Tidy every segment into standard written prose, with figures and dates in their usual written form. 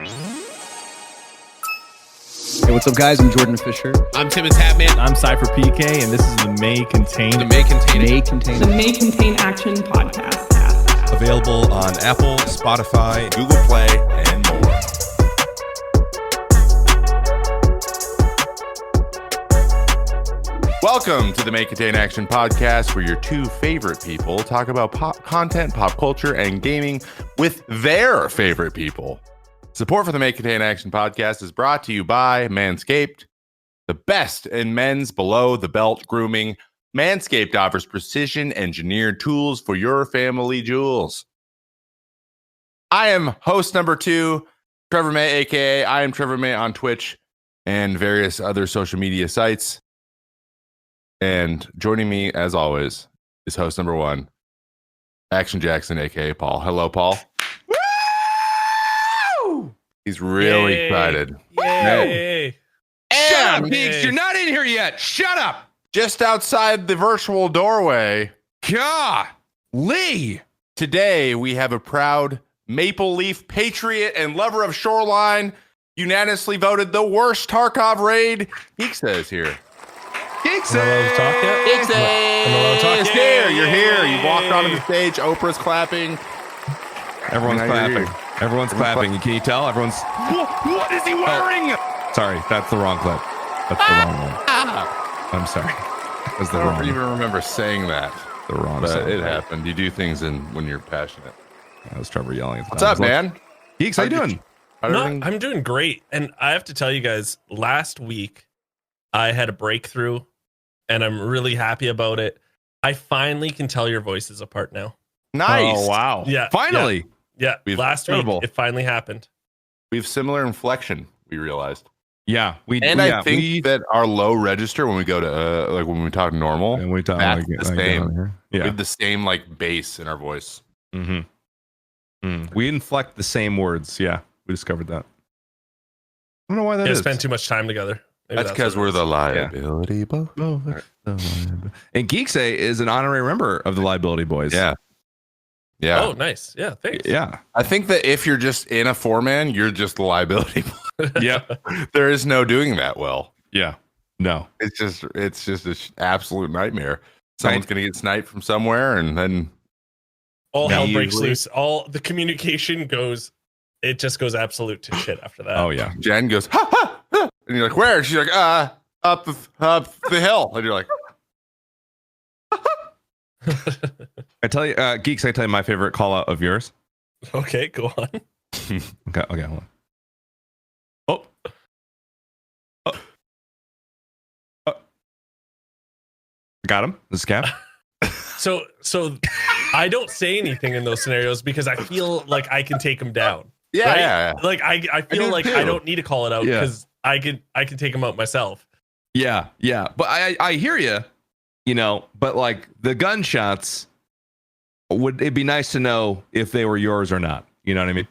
Hey, what's up, guys? I'm Jordan Fisher. I'm Tim and Tapman. I'm Cypher PK, and this is the May Contain Action podcast. Available on Apple, Spotify, Google Play, and more. Welcome to the May Contain Action podcast, where your two favorite people talk about pop content, pop culture, and gaming with their favorite people. Support for the May Contain Action podcast is brought to you by Manscaped, the best in men's below-the-belt grooming. Manscaped offers precision-engineered tools for your family jewels. I am host number 2, Trevor May, a.k.a. IamTrevorMay on Twitch and various other social media sites. And joining me, as always, is host number 1, ActionJaxon, a.k.a. Paul. Hello, Paul. Woo! He's really excited. Yay! Shut up, Geeks. You're not in here yet. Shut up. Just outside the virtual doorway. Golly. Today, we have a proud Maple Leaf patriot and lover of Shoreline, unanimously voted the worst Tarkov raid. GeeksEh is here. GeeksEh. GeeksEh is here. You're here. You walked onto the stage. Oprah's clapping. Everyone's clapping. Everyone's clapping. Can you tell? Everyone's. What is he wearing? Sorry, that's the wrong clip. That's the wrong one. I'm sorry. That's the I wrong don't even remember saying that. The wrong But song. it happened. You do things when you're passionate. That was Trevor yelling at the What's time. up, man? Geeks, how you doing? I'm doing great. And I have to tell you guys, last week I had a breakthrough and I'm really happy about it. I finally can tell your voices apart now. Nice. Oh, wow. Yeah. Finally. Yeah. Last week incredible. it finally happened. We have similar inflection, we realized. Yeah. I think that our low register when we go to like when we talk normal, and we talk that's like the like same. down here. We Yeah. have the same like bass in our voice. We inflect the same words. Yeah. We discovered that. I don't know why that is. Spend too much time together. Maybe That's because what it we're is. the liability. And GeeksEh is an honorary member of the Liability Boys. Yeah. Yeah. Oh, nice. Yeah. Thanks. Yeah. I think that if you're just in a 4-man, you're just the liability. Yeah. There is no doing that well. Yeah. No. It's just an absolute nightmare. Someone's going to get sniped from somewhere, and then All hell breaks Easily. loose. All the communication goes. It just goes absolute to shit after that. Oh, yeah. Jen goes, ha, ha, ha. And you're like, where? And she's like, up the hill. And you're like, I tell you, Geeks, I tell you my favorite call out of yours. Okay, go on. Okay, hold on. Oh. Got him. This is Cap. So I don't say anything in those scenarios because I feel like I can take him down. yeah, Right? yeah. Like I feel do like too. I don't need to call it out Yeah. because I can take him out myself. Yeah, yeah. But I hear you, but like the gunshots, would it be nice to know if they were yours or not? You know what I mean?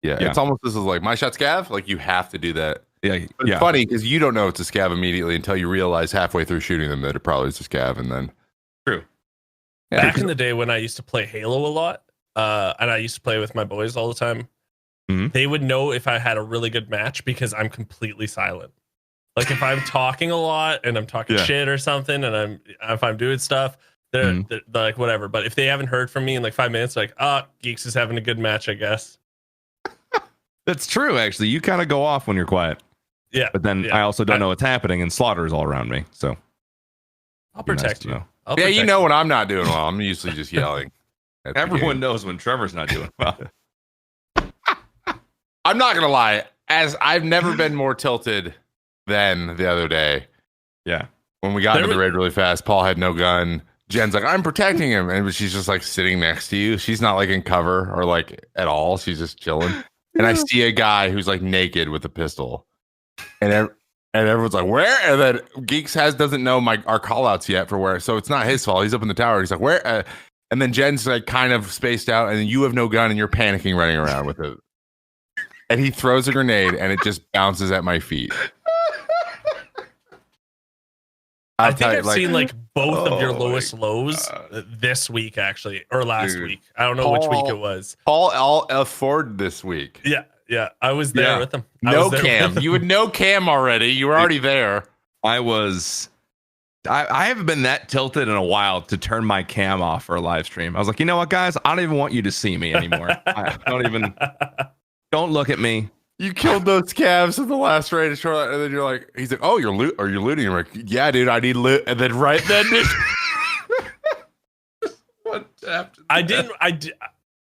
Yeah, Yeah. it's almost this is like my shot scav. Like you have to do that. Yeah, But it's yeah. funny because you don't know it's a scav immediately until you realize halfway through shooting them that it probably is a scav, and then True. Yeah, Back in the day when I used to play Halo a lot, and I used to play with my boys all the time, Mhm. they would know if I had a really good match because I'm completely silent. Like if I'm talking a lot and I'm talking Yeah. shit or something, and if I'm doing stuff, they're like whatever. But if they haven't heard from me in like 5 minutes, like Geeks is having a good match, I guess. That's true. Actually, you kind of go off when you're quiet. Yeah, But then yeah. I also don't know what's happening, and slaughter is all around me. So I'll be nice protect to you. know. I'll yeah, you protect know when I'm not doing well. I'm usually just yelling. at the Everyone game. knows when Trevor's not doing well. I'm not gonna lie. As I've never been more tilted than the other day Yeah. when we got There into the was- raid really fast. Paul had no gun. Jen's like, I'm protecting him, and she's just like sitting next to you. She's not like in cover or like at all. She's just chilling. And I see a guy who's like naked with a pistol, and everyone's like, where? And then Geeks doesn't know our call outs yet for where. So it's not his fault. He's up in the tower. He's like, where? And then Jen's like kind of spaced out, and then you have no gun, and you're panicking, running around with it. And he throws a grenade, and it just bounces at my feet. I think I've seen like both of your Oh my lowest lows this week, actually, or last Dude. week. I don't know which week it was. Paul Ford this week. Yeah, Yeah, I was there with him. No Cam. You would know Cam already. You were already there. I haven't been that tilted in a while to turn my cam off for a live stream. I was like, you know what, guys? I don't even want you to see me anymore. Don't look at me. You killed those calves in the last raid, and then you're like, he's like, oh, you're looting. You're like, yeah, dude, I need loot. And then right then, dude, what happened?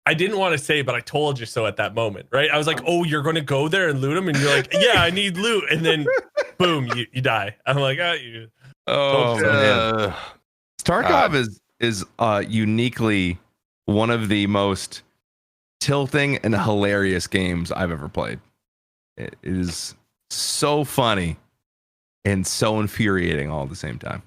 I didn't want to say, but I told you so at that moment, right? I was like, oh, you're going to go there and loot them? And you're like, yeah, I need loot. And then, boom, you die. I'm like, you. Tarkov is uniquely one of the most tilting and hilarious games I've ever played. It is so funny and so infuriating all at the same time.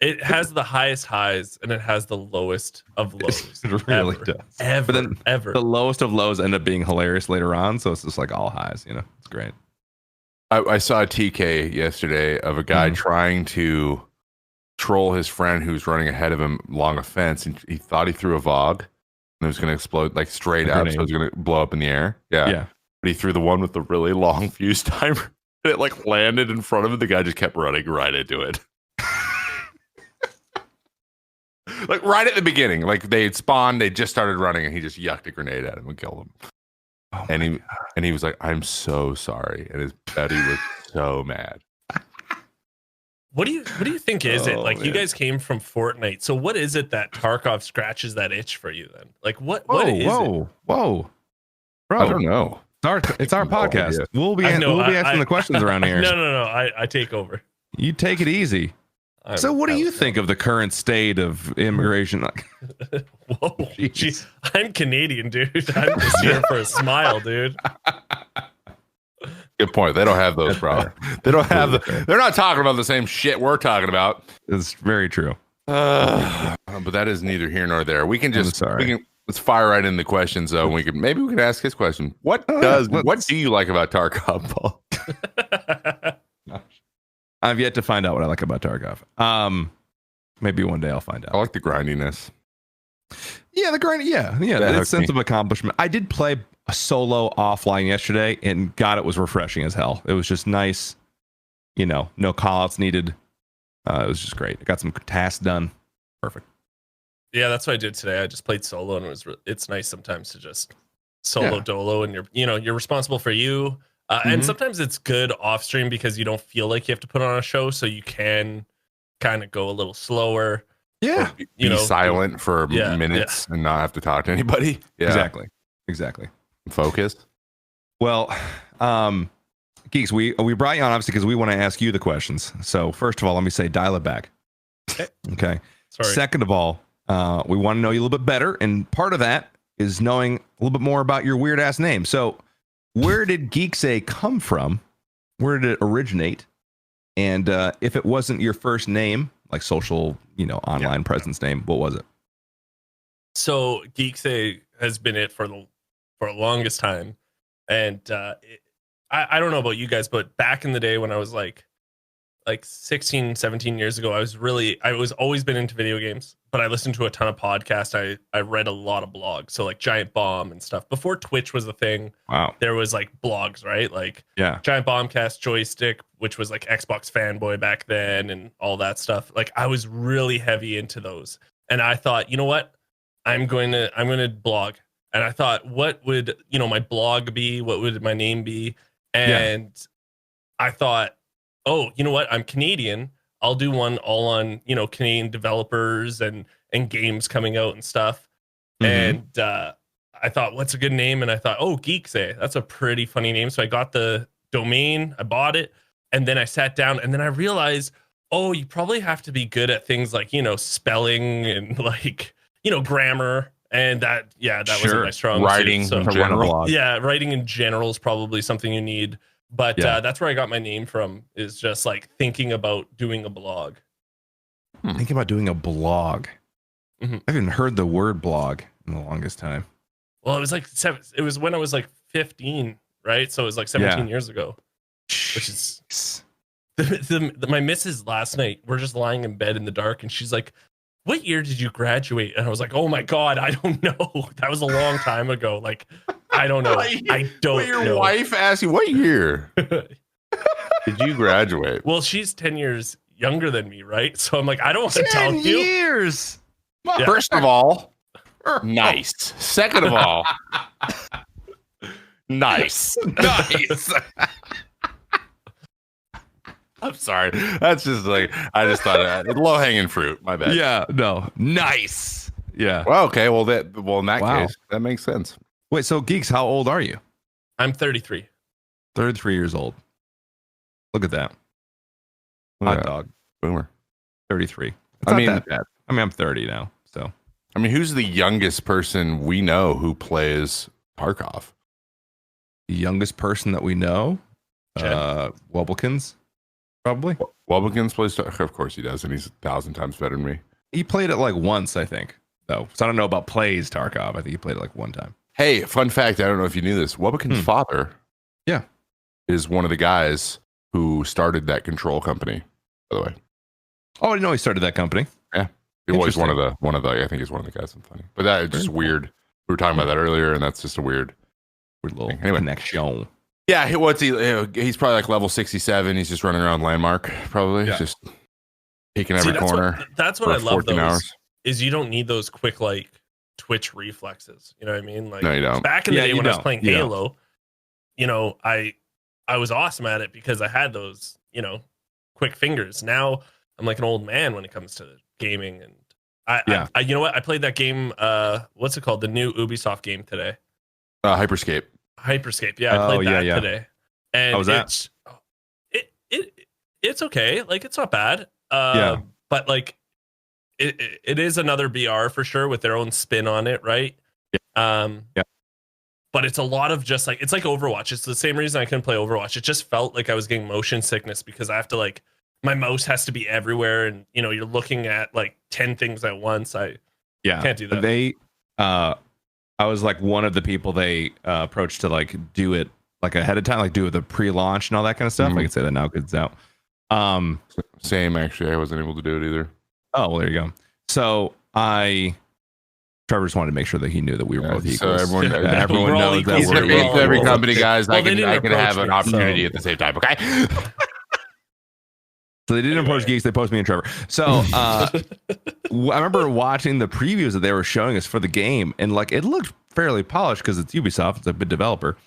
It has the highest highs and it has the lowest of lows. It really does. Ever, but then the lowest of lows end up being hilarious later on. So it's just like all highs, It's great. I saw a TK yesterday of a guy trying to troll his friend who's running ahead of him along a fence, and he thought he threw a VOG and it was going to explode like straight up, so it was going to blow up in the air. Yeah. But he threw the one with the really long fuse timer, and it like landed in front of him. The guy just kept running right into it. Like right at the beginning, like they had spawned, they just started running, and he just yucked a grenade at him and killed him. Oh and he was like, "I'm so sorry," and his buddy was so mad. What do you think is it? Like, man. You guys came from Fortnite, so what is it that Tarkov scratches that itch for you then? Like what is it? Whoa, bro! I don't know. It's our podcast. Idea. We'll be asking the questions around here. No. I take over. You take it easy. So what do you think of the current state of immigration? Whoa, geez. I'm Canadian, dude. I'm just here for a smile, dude. Good point. They don't have those problems. They don't have they're not talking about the same shit we're talking about. It's very true. But that is neither here nor there. We can just let's fire right in the questions though. We can ask his question. What do you like about Tarkov, Paul? I've yet to find out what I like about Tarkov. Maybe one day I'll find out. I like the grindiness. Yeah, the grind. Yeah, that sense of accomplishment. I did play a solo offline yesterday, and God, it was refreshing as hell. It was just nice. No callouts needed. It was just great. I got some tasks done. Perfect. Yeah, that's what I did today. I just played solo, and it's nice sometimes to just solo dolo, and you're responsible for you. And sometimes it's good off stream because you don't feel like you have to put on a show, so you can kind of go a little slower. Yeah, be silent for minutes and not have to talk to anybody. Yeah, exactly. Focus. Well, Geeks, we brought you on obviously because we want to ask you the questions. So first of all, let me say dial it back. Okay. Sorry. Second of all, we want to know you a little bit better, and part of that is knowing a little bit more about your weird ass name. So, where did GeeksEh come from? Where did it originate? And if it wasn't your first name, like social, online presence name, what was it? So GeeksEh has been it for the longest time, and I don't know about you guys, but back in the day when I was like 16, 17 years ago, I was always been into video games, but I listened to a ton of podcasts. I read a lot of blogs. So like Giant Bomb and stuff. Before Twitch was a thing, wow, there was like blogs, right? Like Giant Bombcast, Joystick, which was like Xbox fanboy back then and all that stuff. Like I was really heavy into those. And I thought, you know what? I'm going to blog. And I thought, what would, my blog be? What would my name be? And I thought, oh, you know what? I'm Canadian. I'll do one all on, Canadian developers and games coming out and stuff. And I thought, what's a good name? And I thought, oh, GeeksEh. That's a pretty funny name. So I got the domain, I bought it, and then I sat down, and then I realized, oh, you probably have to be good at things like, spelling and like, grammar. And that wasn't my strong writing suit, in general. Writing in general is probably something you need. But that's where I got my name from, is just like thinking about doing a blog. Thinking about doing a blog. I haven't heard the word blog in the longest time. Well, it was when I was like 15, right? So it was like 17 years ago, which is my missus last night. We're just lying in bed in the dark, and she's like, "What year did you graduate?" And I was like, "Oh my God, I don't know. That was a long time ago." Like, I don't know. I don't Your know. wife asked you, what year did you graduate? Well, she's 10 years younger than me, right? So I'm like, I don't want to 10 tell you. years. Yeah. First of all, nice. Second of all, nice. Nice. I'm sorry. That's just like, I just thought low hanging fruit. My bad. Yeah, no. Nice. Yeah. Well, okay. Well, in that Wow. case, that makes sense. Wait, so Geeks, how old are you? I'm 33. 33 years old. Look at that. Hot dog. Boomer. 33. It's I not mean, that bad. I mean, I'm 30 now, so. I mean, who's the youngest person we know who plays Tarkov? The youngest person that we know? Chad? Wobblikins, probably. Wobblikins plays Tarkov. Of course he does, and he's 1,000 times better than me. He played it like once, I think, though. So I don't know about plays Tarkov. I think he played it like one time. Hey, fun fact. I don't know if you knew this. Wobblikins' father is one of the guys who started that control company, by the way. Oh, I didn't know he started that company. Yeah. He was one of the I think he's one of the guys. I'm funny. But that is just weird. We were talking about that earlier, and that's just a weird little anyway. connection. Yeah, what's he? He's probably like level 67. He's just running around Landmark, probably just peeking every corner. That's what I love. Those hours. Is you don't need those quick like twitch reflexes. You know what I mean? Like no, you don't. Back in the day when I was playing Halo, I was awesome at it because I had those quick fingers. Now I'm like an old man when it comes to gaming, and I you know what? I played that game. What's it called? The new Ubisoft game today. Hyperscape. Yeah, I played that today. And how was that? It's okay. Like it's not bad. But like it is another BR for sure with their own spin on it, right? But it's a lot of just like, it's like Overwatch. It's the same reason I couldn't play Overwatch. It just felt like I was getting motion sickness because I have to like, my mouse has to be everywhere, and you're looking at like 10 things at once. I can't do that. I was like one of the people they approached to like do it like ahead of time, like do the pre-launch and all that kind of stuff. I can say that now because it's out. Same, actually. I wasn't able to do it either. Oh, well, there you go. So Trevor just wanted to make sure that he knew that we were both equals. So everyone knows that we're equal. Every company, guys, I can have an opportunity at the same time, okay? So they didn't approach Geeks, they posted me and Trevor. So I remember watching the previews that they were showing us for the game, and like it looked fairly polished because it's Ubisoft, it's a big developer.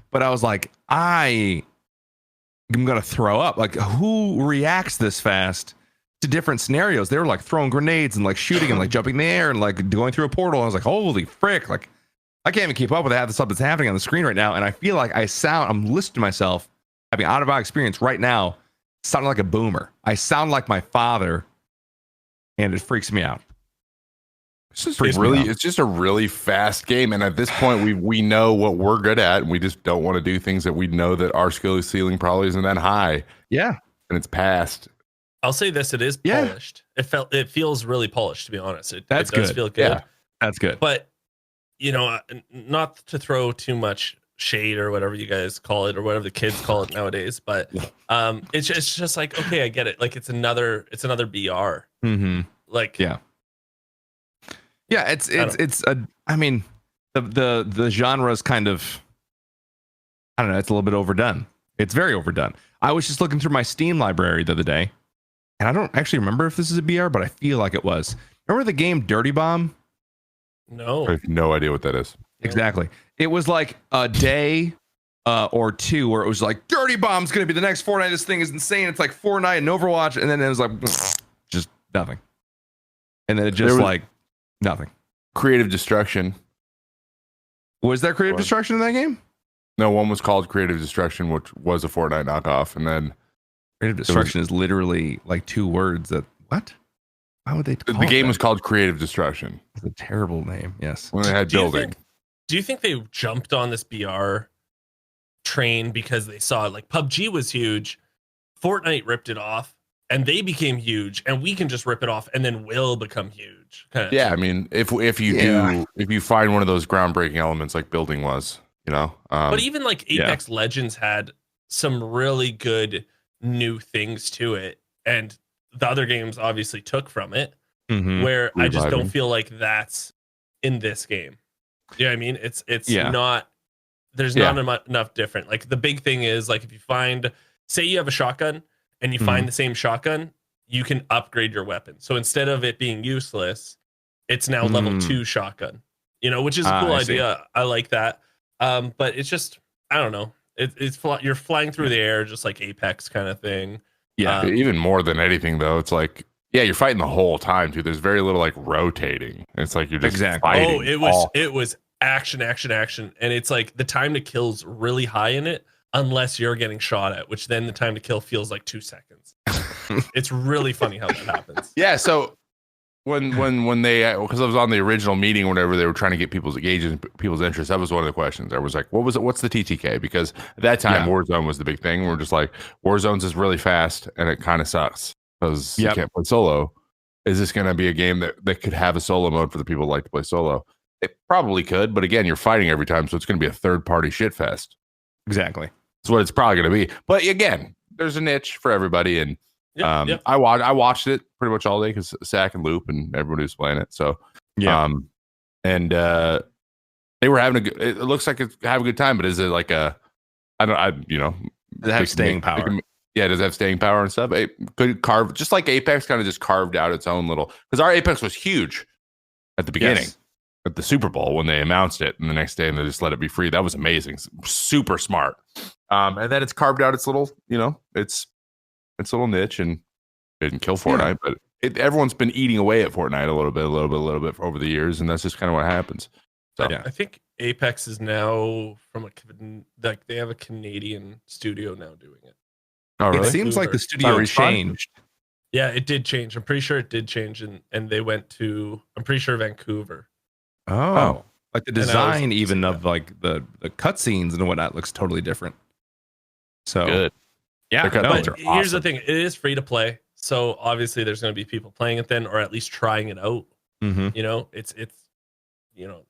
But I was like, I'm gonna throw up. Like, who reacts this fast to different scenarios? They were like throwing grenades and like shooting and like jumping in the air and like going through a portal. I was like, holy frick! Like, I can't even keep up with half the stuff that's happening on the screen right now. And I feel like I'm listening to myself having out of body experience right now, sounding like a boomer. I sound like my father, and it freaks me out. It's just a really fast game, and at this point, we know what we're good at, and we just don't want to do things that we know that our skill ceiling probably isn't that high. Yeah, and it's past. I'll say this: it is polished. It feels really polished, to be honest. It does feel good. Yeah, that's good. But not to throw too much shade or whatever you guys call it or whatever the kids call it nowadays, but it's just like, okay, I get it. Like it's another BR. Mm-hmm. Like I mean, the genre is kind of, I don't know, it's a little bit overdone. It's very overdone. I was just looking through my Steam library the other day, and I don't actually remember if this is a BR, but I feel like it was. Remember the game Dirty Bomb? No. I have no idea what that is. Exactly. It was like a day or two where it was like, Dirty Bomb's going to be the next Fortnite. This thing is insane. It's like Fortnite and Overwatch. And then it was like, just nothing. And then it just like nothing. Creative Destruction. Was there Creative Destruction in that game? No, one was called Creative Destruction, which was a Fortnite knockoff. And then Creative Destruction is literally like two words that, what? Why would they call the game was called Creative Destruction. It's a terrible name. Yes. When they had building. Do you think they jumped on this BR train because they saw like PUBG was huge, Fortnite ripped it off, and they became huge, and we can just rip it off and then we'll become huge? I mean, if you find one of those groundbreaking elements like building was, but even like Apex Legends had some really good new things to it, and the other games obviously took from it, where I just don't feel like that's in this game. Yeah, I mean, it's not there's not enough different. Like the big thing is like if you find, say you have a shotgun and you find the same shotgun, you can upgrade your weapon. So instead of it being useless, it's now level 2 shotgun. You know, which is a cool idea. I like that. But it's just, I don't know. You're flying through the air, just like Apex kind of thing. Yeah, even more than anything though, it's like you're fighting the whole time too. There's very little like rotating. It's like you're just fighting. Oh, it was action, and it's like the time to kill's really high in it, unless you're getting shot at, which then the time to kill feels like 2 seconds. It's really funny how that happens. Yeah, so when they, because I was on the original meeting whenever they were trying to get people's people's interest, that was one of the questions. I was like, what's the TTK? Because at that time Warzone was the big thing. We're just like, Warzone's is really fast and it kind of sucks because you can't play solo. Is this going to be a game that could have a solo mode for the people who like to play solo? It probably could, but again, you're fighting every time, so it's going to be a third-party shit fest. Exactly. That's what it's probably going to be. But again, there's a niche for everybody, and I watched it pretty much all day because Sack and Loop and everybody was playing it. So and they were having it looks like it's having a good time, but is it like does it have staying power? Does it have staying power and stuff? It could carve, just like Apex kind of just carved out its own little, because our Apex was huge at the beginning. At the Super Bowl when they announced it, and the next day and they just let it be free. That was amazing. Super smart. And then it's carved out its little, its little niche, and it didn't kill Fortnite, but everyone's been eating away at Fortnite a little bit over the years, and that's just kind of what happens. So I think Apex is now they have a Canadian studio now doing it. Oh, really? It seems like the studio changed. Yeah, it did change. I'm pretty sure it did change, and they went to, I'm pretty sure, Vancouver. Oh, like the design even of like the cutscenes and whatnot looks totally different. So good. Yeah, but here's the thing: it is free to play, so obviously there's going to be people playing it then, or at least trying it out. It's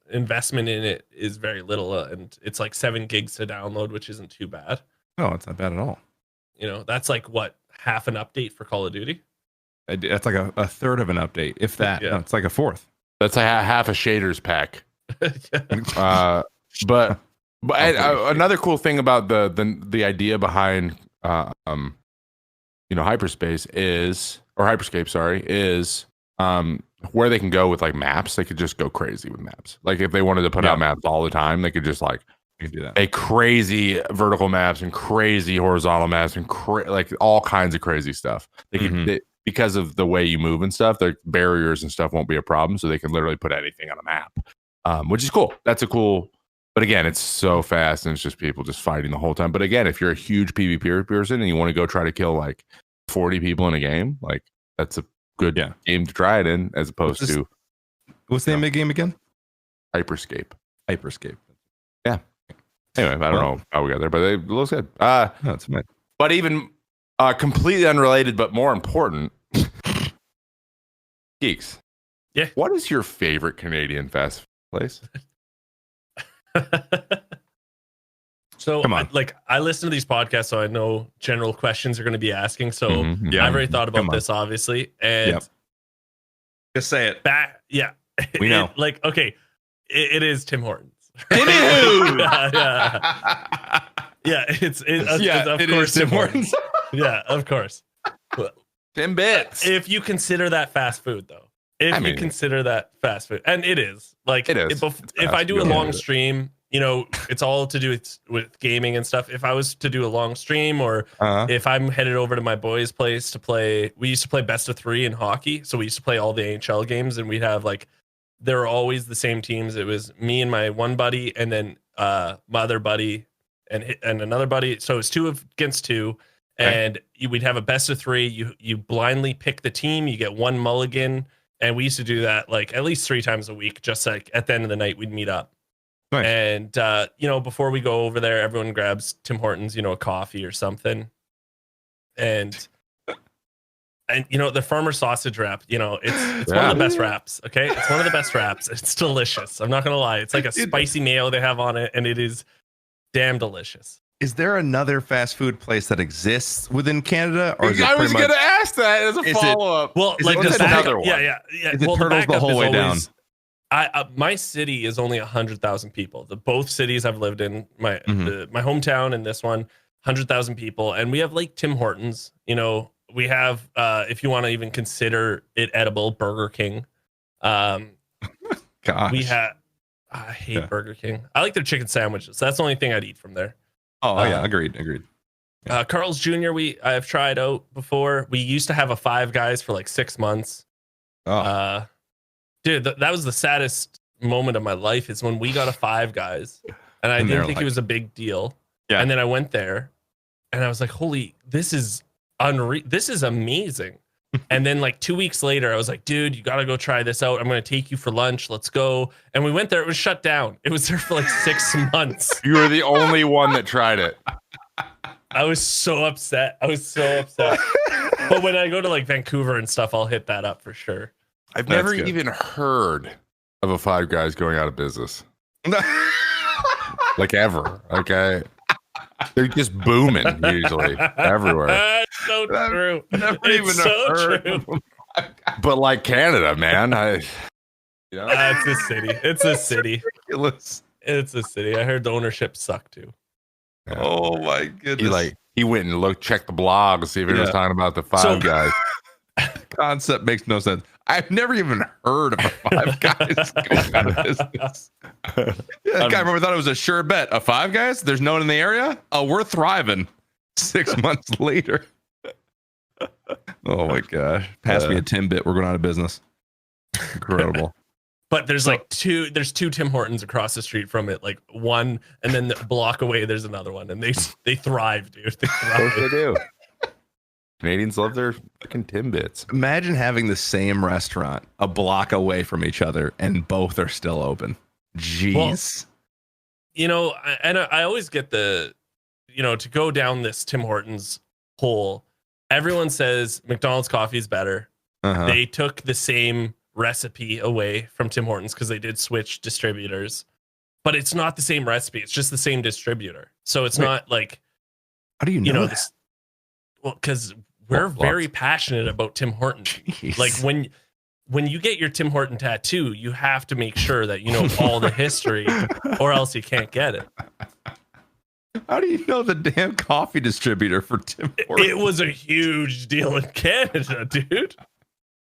investment in it is very little, and it's like 7 gigs to download, which isn't too bad. No, it's not bad at all. That's like what, half an update for Call of Duty. That's like a third of an update, if that. No, it's like a fourth. That's a half a shaders pack. But another cool thing about the idea behind hyperspace is, or hyperscape, is where they can go with like maps. They could just go crazy with maps. Like if they wanted to put out maps all the time, they could just like do that. A crazy vertical maps and crazy horizontal maps and like all kinds of crazy stuff. They could. Because of the way you move and stuff, the barriers and stuff won't be a problem. So they can literally put anything on a map, which is cool. That's a cool, but again, it's so fast and it's just people just fighting the whole time. But again, if you're a huge PvP person and you want to go try to kill like 40 people in a game, like that's a good game to try it in, as opposed to. What's the name of the game again? Hyperscape. Yeah. Anyway, I don't know how we got there, but it looks good. That's amazing. But even completely unrelated, but more important. Geeks. Yeah. What is your favorite Canadian fast place? So I listen to these podcasts, so I know general questions are going to be asking. So I've already thought about this, obviously. And just say it. We know. It is Tim Hortons. It is Tim Hortons. Yeah, of course. Timbits. If you consider that fast food, though, consider that fast food, and it is like, it is. If I do a long stream, it's all to do with gaming and stuff. If I was to do a long stream, or if I'm headed over to my boys' place to play, we used to play best of 3 in hockey. So we used to play all the NHL games, and we'd have there were always the same teams. It was me and my one buddy, and then my other buddy and another buddy. So it was 2 against 2. And we'd have a best of 3. You blindly pick the team. You get 1 mulligan, and we used to do that like at least 3 times a week. Just like at the end of the night, we'd meet up. Nice. And before we go over there, everyone grabs Tim Hortons, a coffee or something. And the farmer sausage wrap. It's one of the best wraps. Okay, it's one of the best wraps. It's delicious. I'm not gonna lie. It's like a spicy mayo they have on it, and it is damn delicious. Is there another fast food place that exists within Canada, or is I was going to ask that as a follow-up. Well, like another one. Yeah. Is it Turtles the whole way down? my city is only 100,000 people. Both cities I've lived in, my hometown and this one, 100,000 people, and we have like Tim Hortons. You know, we have if you want to even consider it edible, Burger King. Gosh. We have. I hate Burger King. I like their chicken sandwiches. That's the only thing I'd eat from there. Oh yeah, agreed. Carl's Jr. I've tried out before. We used to have a Five Guys for like 6 months. Oh. Dude, that was the saddest moment of my life is when we got a Five Guys, and I didn't think it was a big deal. Yeah. And then I went there, and I was like, "Holy, this is unreal! This is amazing!" And then like 2 weeks later, I was like, "Dude, you gotta go try this out. I'm gonna take you for lunch. Let's go." And we went there. It was shut down. It was there for like 6 months. You were the only one that tried it. I was so upset. But when I go to like Vancouver and stuff, I'll hit that up for sure. I've never even heard of a Five Guys going out of business. Like ever. Okay. They're just booming usually everywhere. That's so true. Never even heard of them. But like Canada, man. It's a city. It's a city. Ridiculous. It's a city. I heard the ownership sucked too. Oh my goodness. He went and checked the blog to see if it was talking about the Five Guys. Concept makes no sense. I've never even heard of a Five Guys going out of business. I remember thought it was a sure bet. A Five Guys? There's no one in the area? Oh, we're thriving. 6 months later. Oh my gosh. Pass me a Timbit. We're going out of business. Incredible. But there's there's two Tim Hortons across the street from it, like one, and then a block away there's another one, and they thrive, dude. They thrive. They do. Canadians love their freaking Timbits. Imagine having the same restaurant a block away from each other, and both are still open. Jeez. Well, you know, I always get to go down this Tim Hortons hole. Everyone says McDonald's coffee is better. They took the same recipe away from Tim Hortons because they did switch distributors, but it's not the same recipe. It's just the same distributor. So it's not like, how do you know that? Well, because we're very passionate about Tim Hortons. Jeez. Like when you get your Tim Horton tattoo, you have to make sure that you know all the history, or else you can't get it. How do you know the damn coffee distributor for Tim Hortons? It was a huge deal in Canada, dude.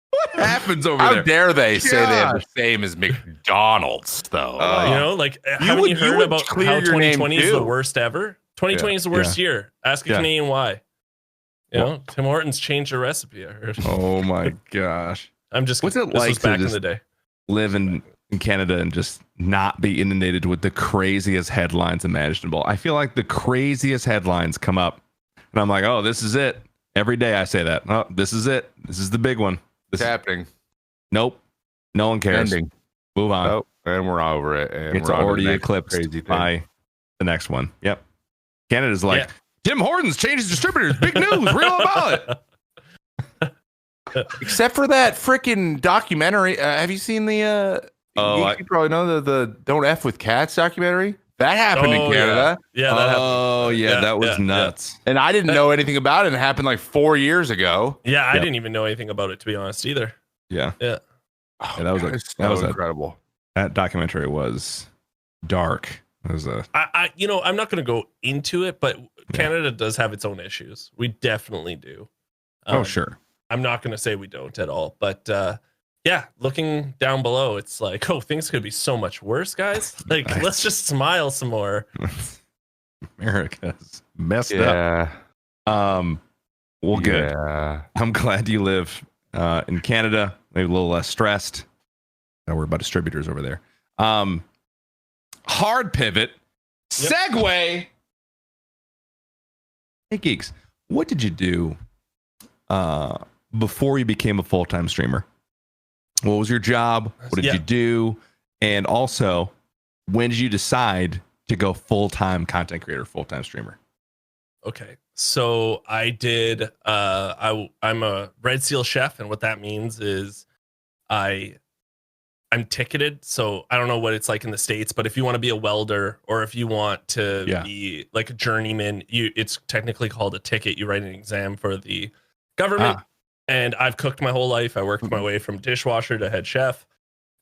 What happens over How there? dare they say they have the same as McDonald's, though? Haven't you heard about how 2020 is the worst ever? 2020 is the worst year. Ask a Canadian why. You know, Tim Hortons changed their recipe, I heard. Oh my gosh. I'm just What's it this like was to back in just the day. live in Canada and just not be inundated with the craziest headlines imaginable? I feel like the craziest headlines come up and I'm like, oh, this is it. Every day I say that. Oh, this is it. This is the big one. It's happening. Nope. No one cares. Ending. Move on. Oh, and we're over it. And It's we're on to the already next eclipsed crazy thing. by the next one. Yep. Canada's like, Tim Hortons changes distributors. Big news. Real about it. Except for that freaking documentary. Have you seen the? You probably know the "Don't F with Cats" documentary. That happened in Canada. Yeah, that happened. That was nuts. And I didn't know anything about it. It happened like 4 years ago. Yeah, I didn't even know anything about it, to be honest, either. Yeah. Yeah. Oh, that was incredible. That documentary was dark. It was I'm not going to go into it, but Canada does have its own issues. We definitely do. Sure. I'm not going to say we don't at all, but looking down below, it's like, oh, things could be so much worse, guys. Like, let's just smile some more. America's messed up. Well, good. Yeah. I'm glad you live in Canada. Maybe a little less stressed. Don't worry about distributors over there. Hard pivot. Segue. Hey, Geeks, what did you do before you became a full-time streamer? What was your job? What did you do? And also, when did you decide to go full-time content creator, full-time streamer? Okay, so I did. I'm a Red Seal chef, and what that means is I'm ticketed. So I don't know what it's like in the States, but if you want to be a welder or if you want to be like a journeyman, it's technically called a ticket. You write an exam for the government. And I've cooked my whole life. I worked my way from dishwasher to head chef.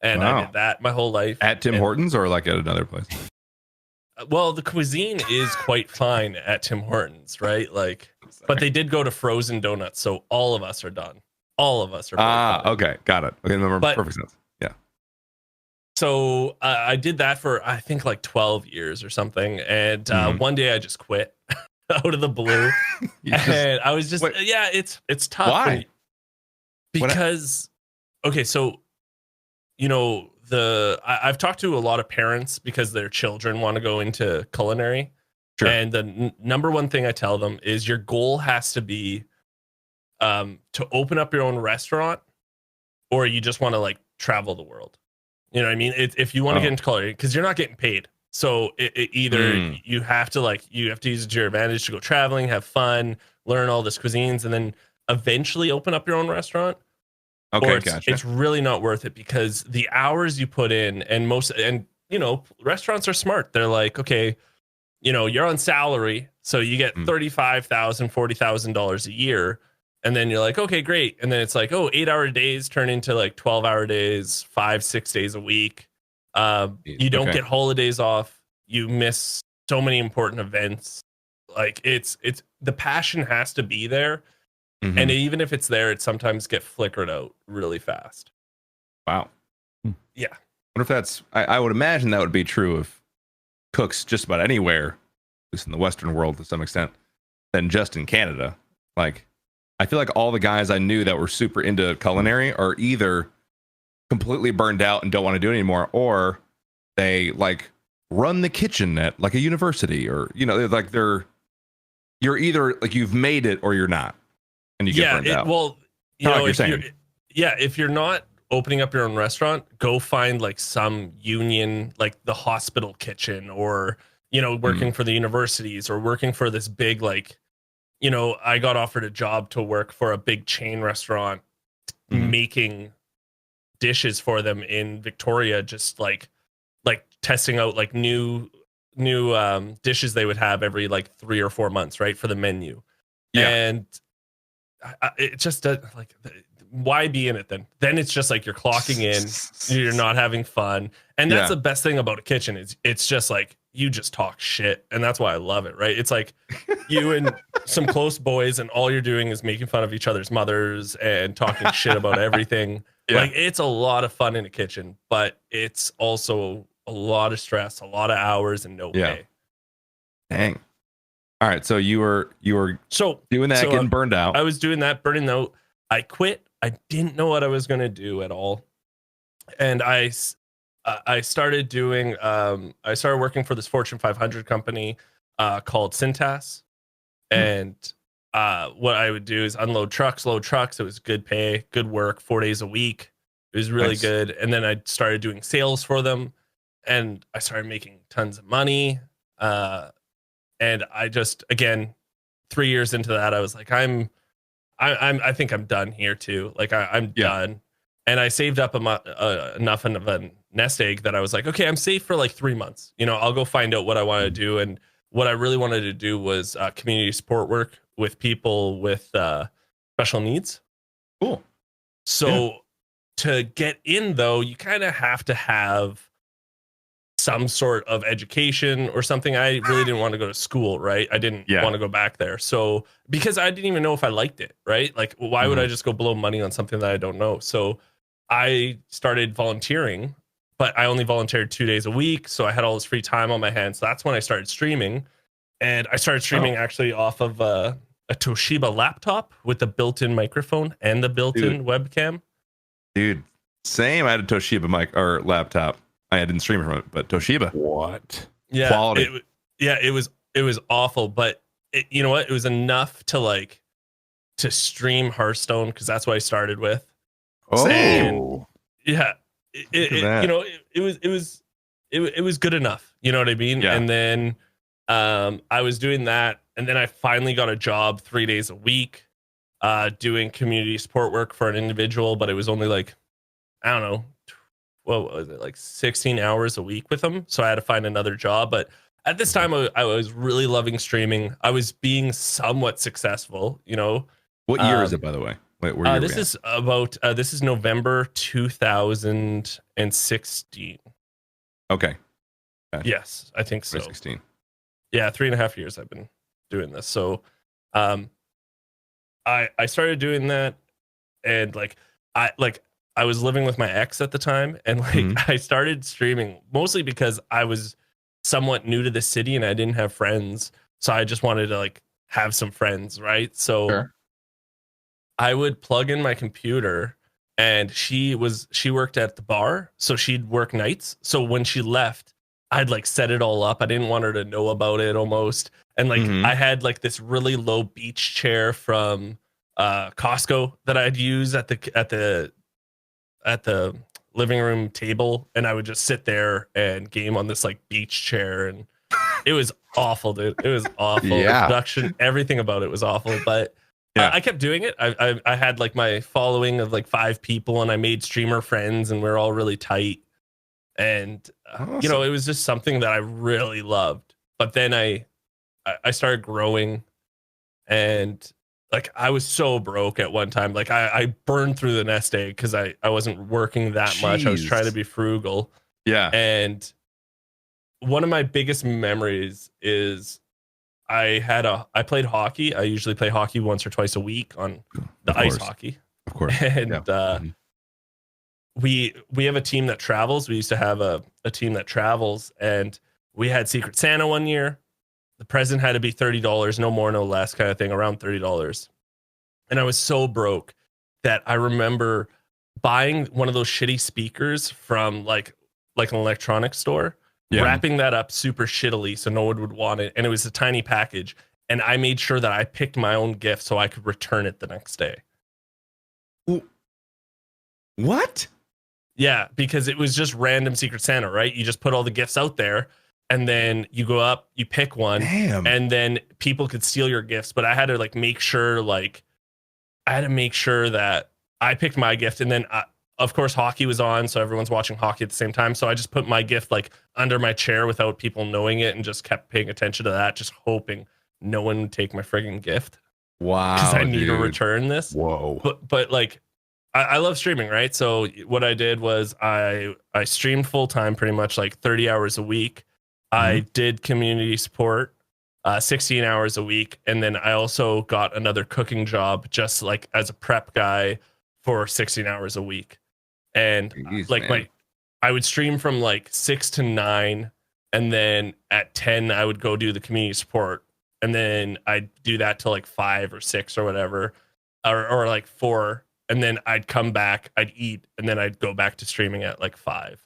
And I did that my whole life. At Tim Hortons or like at another place? Well, the cuisine is quite fine at Tim Hortons, right? Like, but they did go to frozen donuts, so all of us are done. All of us are. Okay, got it. Okay, that makes perfect sense. Yeah. So I did that for I think like 12 years or something, and one day I just quit out of the blue, and I was just it's tough. Why? Because okay, so you know. I've talked to a lot of parents because their children want to go into culinary. Sure. And the number one thing I tell them is your goal has to be to open up your own restaurant, or you just want to like travel the world. You know what I mean? If you want to get into culinary, because you're not getting paid. So either you have to use it to your advantage to go traveling, have fun, learn all this cuisines, and then eventually open up your own restaurant. Okay, it's really not worth it because the hours you put in and you know, restaurants are smart. They're like, okay, you know, you're on salary, so you get $35,000, $40,000 a year. And then you're like, okay, great. And then it's like, 8-hour days turn into like 12-hour days, 5-6 days a week. You don't get holidays off. You miss so many important events. Like it's the passion has to be there. Mm-hmm. And even if it's there, it sometimes get flickered out really fast. Wow. Yeah. I wonder if that's, I would imagine that would be true of cooks just about anywhere, at least in the Western world to some extent, than just in Canada. Like, I feel like all the guys I knew that were super into culinary are either completely burned out and don't want to do it anymore, or they like run the kitchen at like a university, or, you know, you're either like you've made it or you're not. And you get burned out. Well, you know, if you're not opening up your own restaurant, go find like some union, like the hospital kitchen, or, you know, working for the universities, or working for this big, like, you know, I got offered a job to work for a big chain restaurant making dishes for them in Victoria, just like testing out like new dishes they would have every like 3 or 4 months, right, for the menu. And it just like, why be in it then? Then it's just like you're clocking in, you're not having fun. And that's the best thing about a kitchen is it's just like you just talk shit. And that's why I love it, right? It's like you and some close boys, and all you're doing is making fun of each other's mothers and talking shit about everything. Like, it's a lot of fun in a kitchen, but it's also a lot of stress, a lot of hours, and no pay. Dang. All right, so you were doing that, getting burned out. I was doing that, burning out. I quit. I didn't know what I was going to do at all, and I started doing. I started working for this Fortune 500 company called Cintas, and what I would do is unload trucks, load trucks. It was good pay, good work, 4 days a week. It was really good. And then I started doing sales for them, and I started making tons of money. And I just, again, 3 years into that, I was like, I think I'm done here too. Like I'm done. And I saved up enough of a nest egg that I was like, okay, I'm safe for like 3 months. You know, I'll go find out what I want to do. And what I really wanted to do was community support work with people with special needs. Cool. So to get in, though, you kind of have to have some sort of education or something. I really didn't want to go to school, right? I didn't want to go back there. So because I didn't even know if I liked it, right? Like, why would I just go blow money on something that I don't know? So I started volunteering, but I only volunteered 2 days a week. So I had all this free time on my hands. So that's when I started streaming. And I started streaming actually off of a Toshiba laptop with the built-in microphone and the built-in webcam. Dude, same. I had a Toshiba mic or laptop. I didn't stream from it, but Toshiba. What? Yeah, quality. It was awful, but you know what? It was enough to stream Hearthstone, because that's what I started with. Oh, and yeah. It was good enough. You know what I mean? Yeah. And then I was doing that, and then I finally got a job 3 days a week doing community support work for an individual, but it was only like, I don't know, what was it, like 16 hours a week with them. So I had to find another job. But at this time, I was really loving streaming. I was being somewhat successful, you know. What year is it, by the way? Wait, where this is about this is November 2016. Okay. Yes, I think so. 2016. Yeah, 3.5 years I've been doing this. So I started doing that, and I was living with my ex at the time, and I started streaming mostly because I was somewhat new to the city and I didn't have friends. So I just wanted to have some friends, right? So Sure. I would plug in my computer, and she worked at the bar, so she'd work nights. So when she left, I'd set it all up. I didn't want her to know about it almost. And I had this really low beach chair from Costco that I'd use at the living room table, and I would just sit there and game on this beach chair, and it was awful, dude. It was awful. Yeah. The production, everything about it was awful, but I kept doing it. I had my following of 5 people, and I made streamer friends, and we're all really tight. And Awesome. it was just something that I really loved. But then I started growing, and I was so broke at one time. I burned through the nest egg because I wasn't working that much. I was trying to be frugal. Yeah. And one of my biggest memories is I played hockey. I usually play hockey once or twice a week on the ice hockey. Of course. And we have a team that travels. We used to have a team that travels, and we had Secret Santa one year. The present had to be $30, no more, no less, kind of thing, around $30. And I was so broke that I remember buying one of those shitty speakers from an electronics store, wrapping that up super shittily so no one would want it. And it was a tiny package. And I made sure that I picked my own gift so I could return it the next day. What? Yeah, because it was just random Secret Santa, right? You just put all the gifts out there, and then you go up, you pick one, and then people could steal your gifts. But I had to make sure that I picked my gift, and then of course hockey was on, so everyone's watching hockey at the same time. So I just put my gift under my chair without people knowing it, and just kept paying attention to that, just hoping no one would take my friggin' gift. Wow, because I need to return this. Whoa. But I love streaming, right? So what I did was I streamed full time, pretty much 30 hours a week. I did community support 16 hours a week. And then I also got another cooking job just as a prep guy for 16 hours a week. And Jeez, I would stream from 6 to 9. And then at 10, I would go do the community support. And then I'd do that till 5 or 6 or whatever, or 4. And then I'd come back, I'd eat, and then I'd go back to streaming at 5.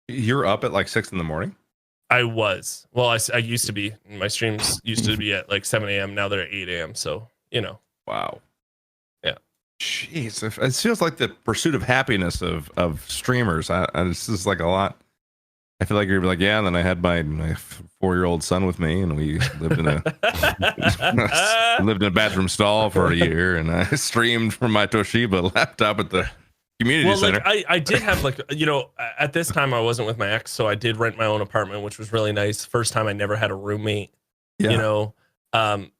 You're up at 6 in the morning? I was. Well, I used to be. My streams used to be at 7 a.m. Now they're at 8 a.m. So, Wow. Yeah. Jeez. It feels like the pursuit of happiness of streamers. This is a lot. I feel like you're yeah, and then I had my 4-year-old son with me, and we lived in a bathroom stall for a year, and I streamed from my Toshiba laptop at the community center. I did have at this time I wasn't with my ex, so I did rent my own apartment, which was really nice. First time I never had a roommate, and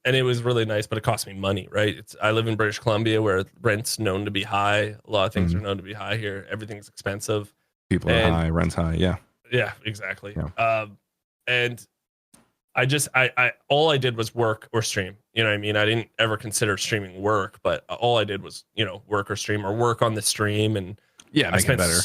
it was really nice, but it cost me money, right? I live in British Columbia, where rent's known to be high. A lot of things are known to be high here. Everything's expensive. People are high, rent's high. Yeah. Yeah, exactly. Yeah. And I all I did was work or stream. You know what I mean? I didn't ever consider streaming work, but all I did was, work or stream, or work on the stream. And make it better.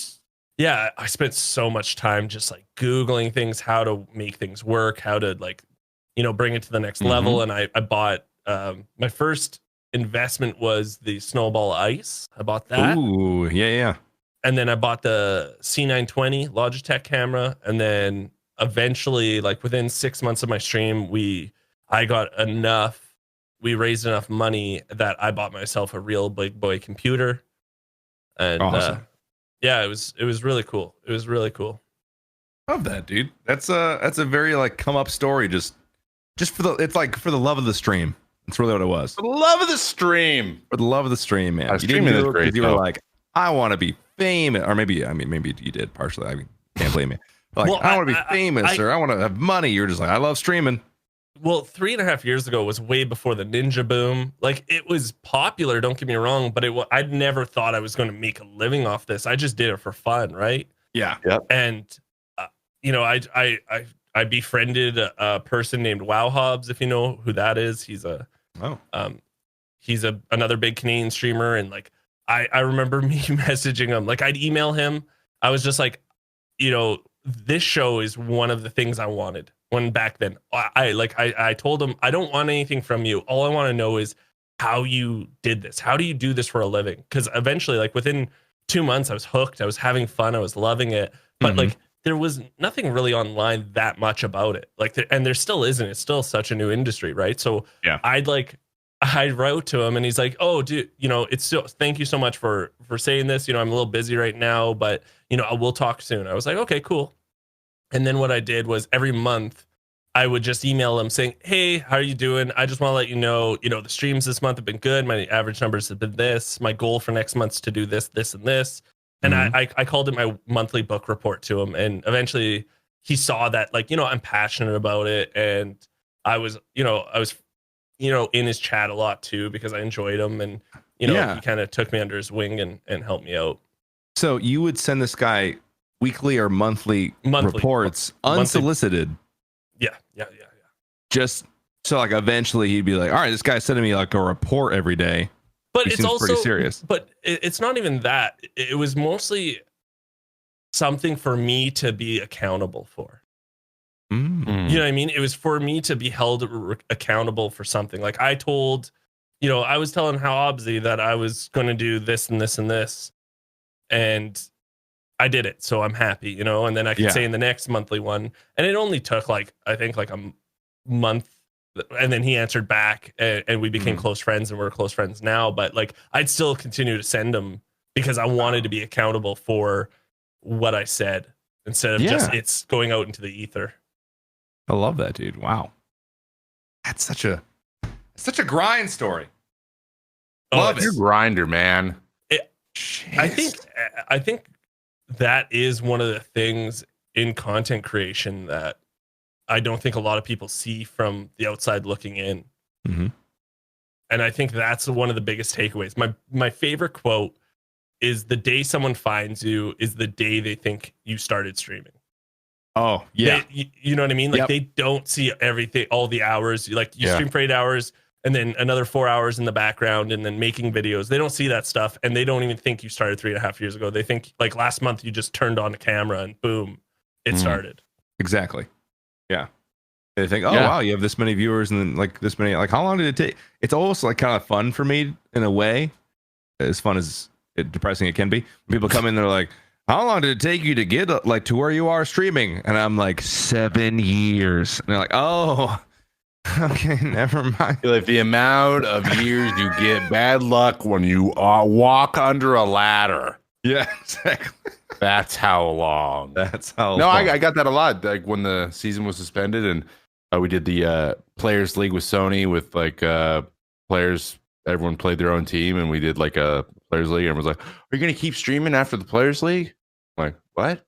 Yeah, I spent so much time just Googling things, how to make things work, how to bring it to the next level. And I bought my first investment was the Snowball Ice. I bought that. Ooh, yeah. And then I bought the C920 Logitech camera. And then eventually, within 6 months of my stream, we raised enough money that I bought myself a real big boy computer. And awesome. It was really cool. It was really cool. Love that, dude. That's a very come up story. Just for the love of the stream. That's really what it was. For the love of the stream. For the love of the stream, man. Streaming is great. You were I want to be famous, or maybe you did partially. I can't blame you. I want to be famous, or I want to have money. You're just I love streaming. well, 3.5 years ago was way before the ninja boom. Like, it was popular, don't get me wrong, but I'd never thought I was going to make a living off this. I just did it for fun, right? Yeah. Yep. And I befriended a person named Wow Hobbs, if you know who that is. He's another big Canadian streamer, and like I remember me messaging him. Like, I'd email him. I was just like, this show is one of the things I wanted when back then. I told him, I don't want anything from you. All I want to know is how you did this. How do you do this for a living? Because eventually, like within 2 months, I was hooked. I was having fun. I was loving it. But like, there was nothing really online that much about it. Like, and there still isn't. It's still such a new industry, right? So yeah, I wrote to him and he's like, oh, dude, it's still, thank you so much for saying this. I'm a little busy right now, but we'll talk soon. I was like, okay, cool. And then what I did was every month I would just email him saying, hey, how are you doing? I just want to let you know, the streams this month have been good. My average numbers have been this. My goal for next month is to do this, this, and this. And I called it my monthly book report to him. And eventually he saw that, like, I'm passionate about it. And I was in his chat a lot too, because I enjoyed him. And, he kind of took me under his wing and helped me out. So you would send this guy weekly or monthly reports unsolicited. Yeah. Just so like eventually he'd be like, all right, this guy's sending me like a report every day. But he it's seems also pretty serious. But it's not even that. It was mostly something for me to be accountable for. You know what I mean? It was for me to be held accountable for something. Like, I told, I was telling Hobbsy that I was going to do this and this and this, and I did it. So I'm happy, and then I could say in the next monthly one, and it only took I think a month. And then he answered back, and we became close friends, and we're close friends now. But like, I'd still continue to send him because I wanted to be accountable for what I said instead of just it's going out into the ether. I love that, dude. Wow, that's such a grind story. Love it. You're a grinder, man. I think that is one of the things in content creation that I don't think a lot of people see from the outside looking in. And I think that's one of the biggest takeaways. My favorite quote is, the day someone finds you is the day they think you started streaming. Oh, yeah. You know what I mean? Like, they don't see everything, all the hours. You stream for 8 hours and then another 4 hours in the background and then making videos. They don't see that stuff, and they don't even think you started 3.5 years ago. They think like last month you just turned on the camera and boom, it started. Exactly. Yeah. They think, wow, you have this many viewers and then like this many, like how long did it take? It's almost like kind of fun for me in a way, as fun as depressing it can be. People come in, they're like, how long did it take you to get like to where you are streaming? And I'm like, 7 years. And they're like, oh, okay, never mind. Like, the amount of years you get bad luck when you walk under a ladder. Yeah, exactly. That's how long. That's how No, long. I got that a lot. Like, when the season was suspended and we did the Players League with Sony with like players, everyone played their own team, and we did like a Players League, and everyone's like, are you going to keep streaming after the Players League? I'm like, what?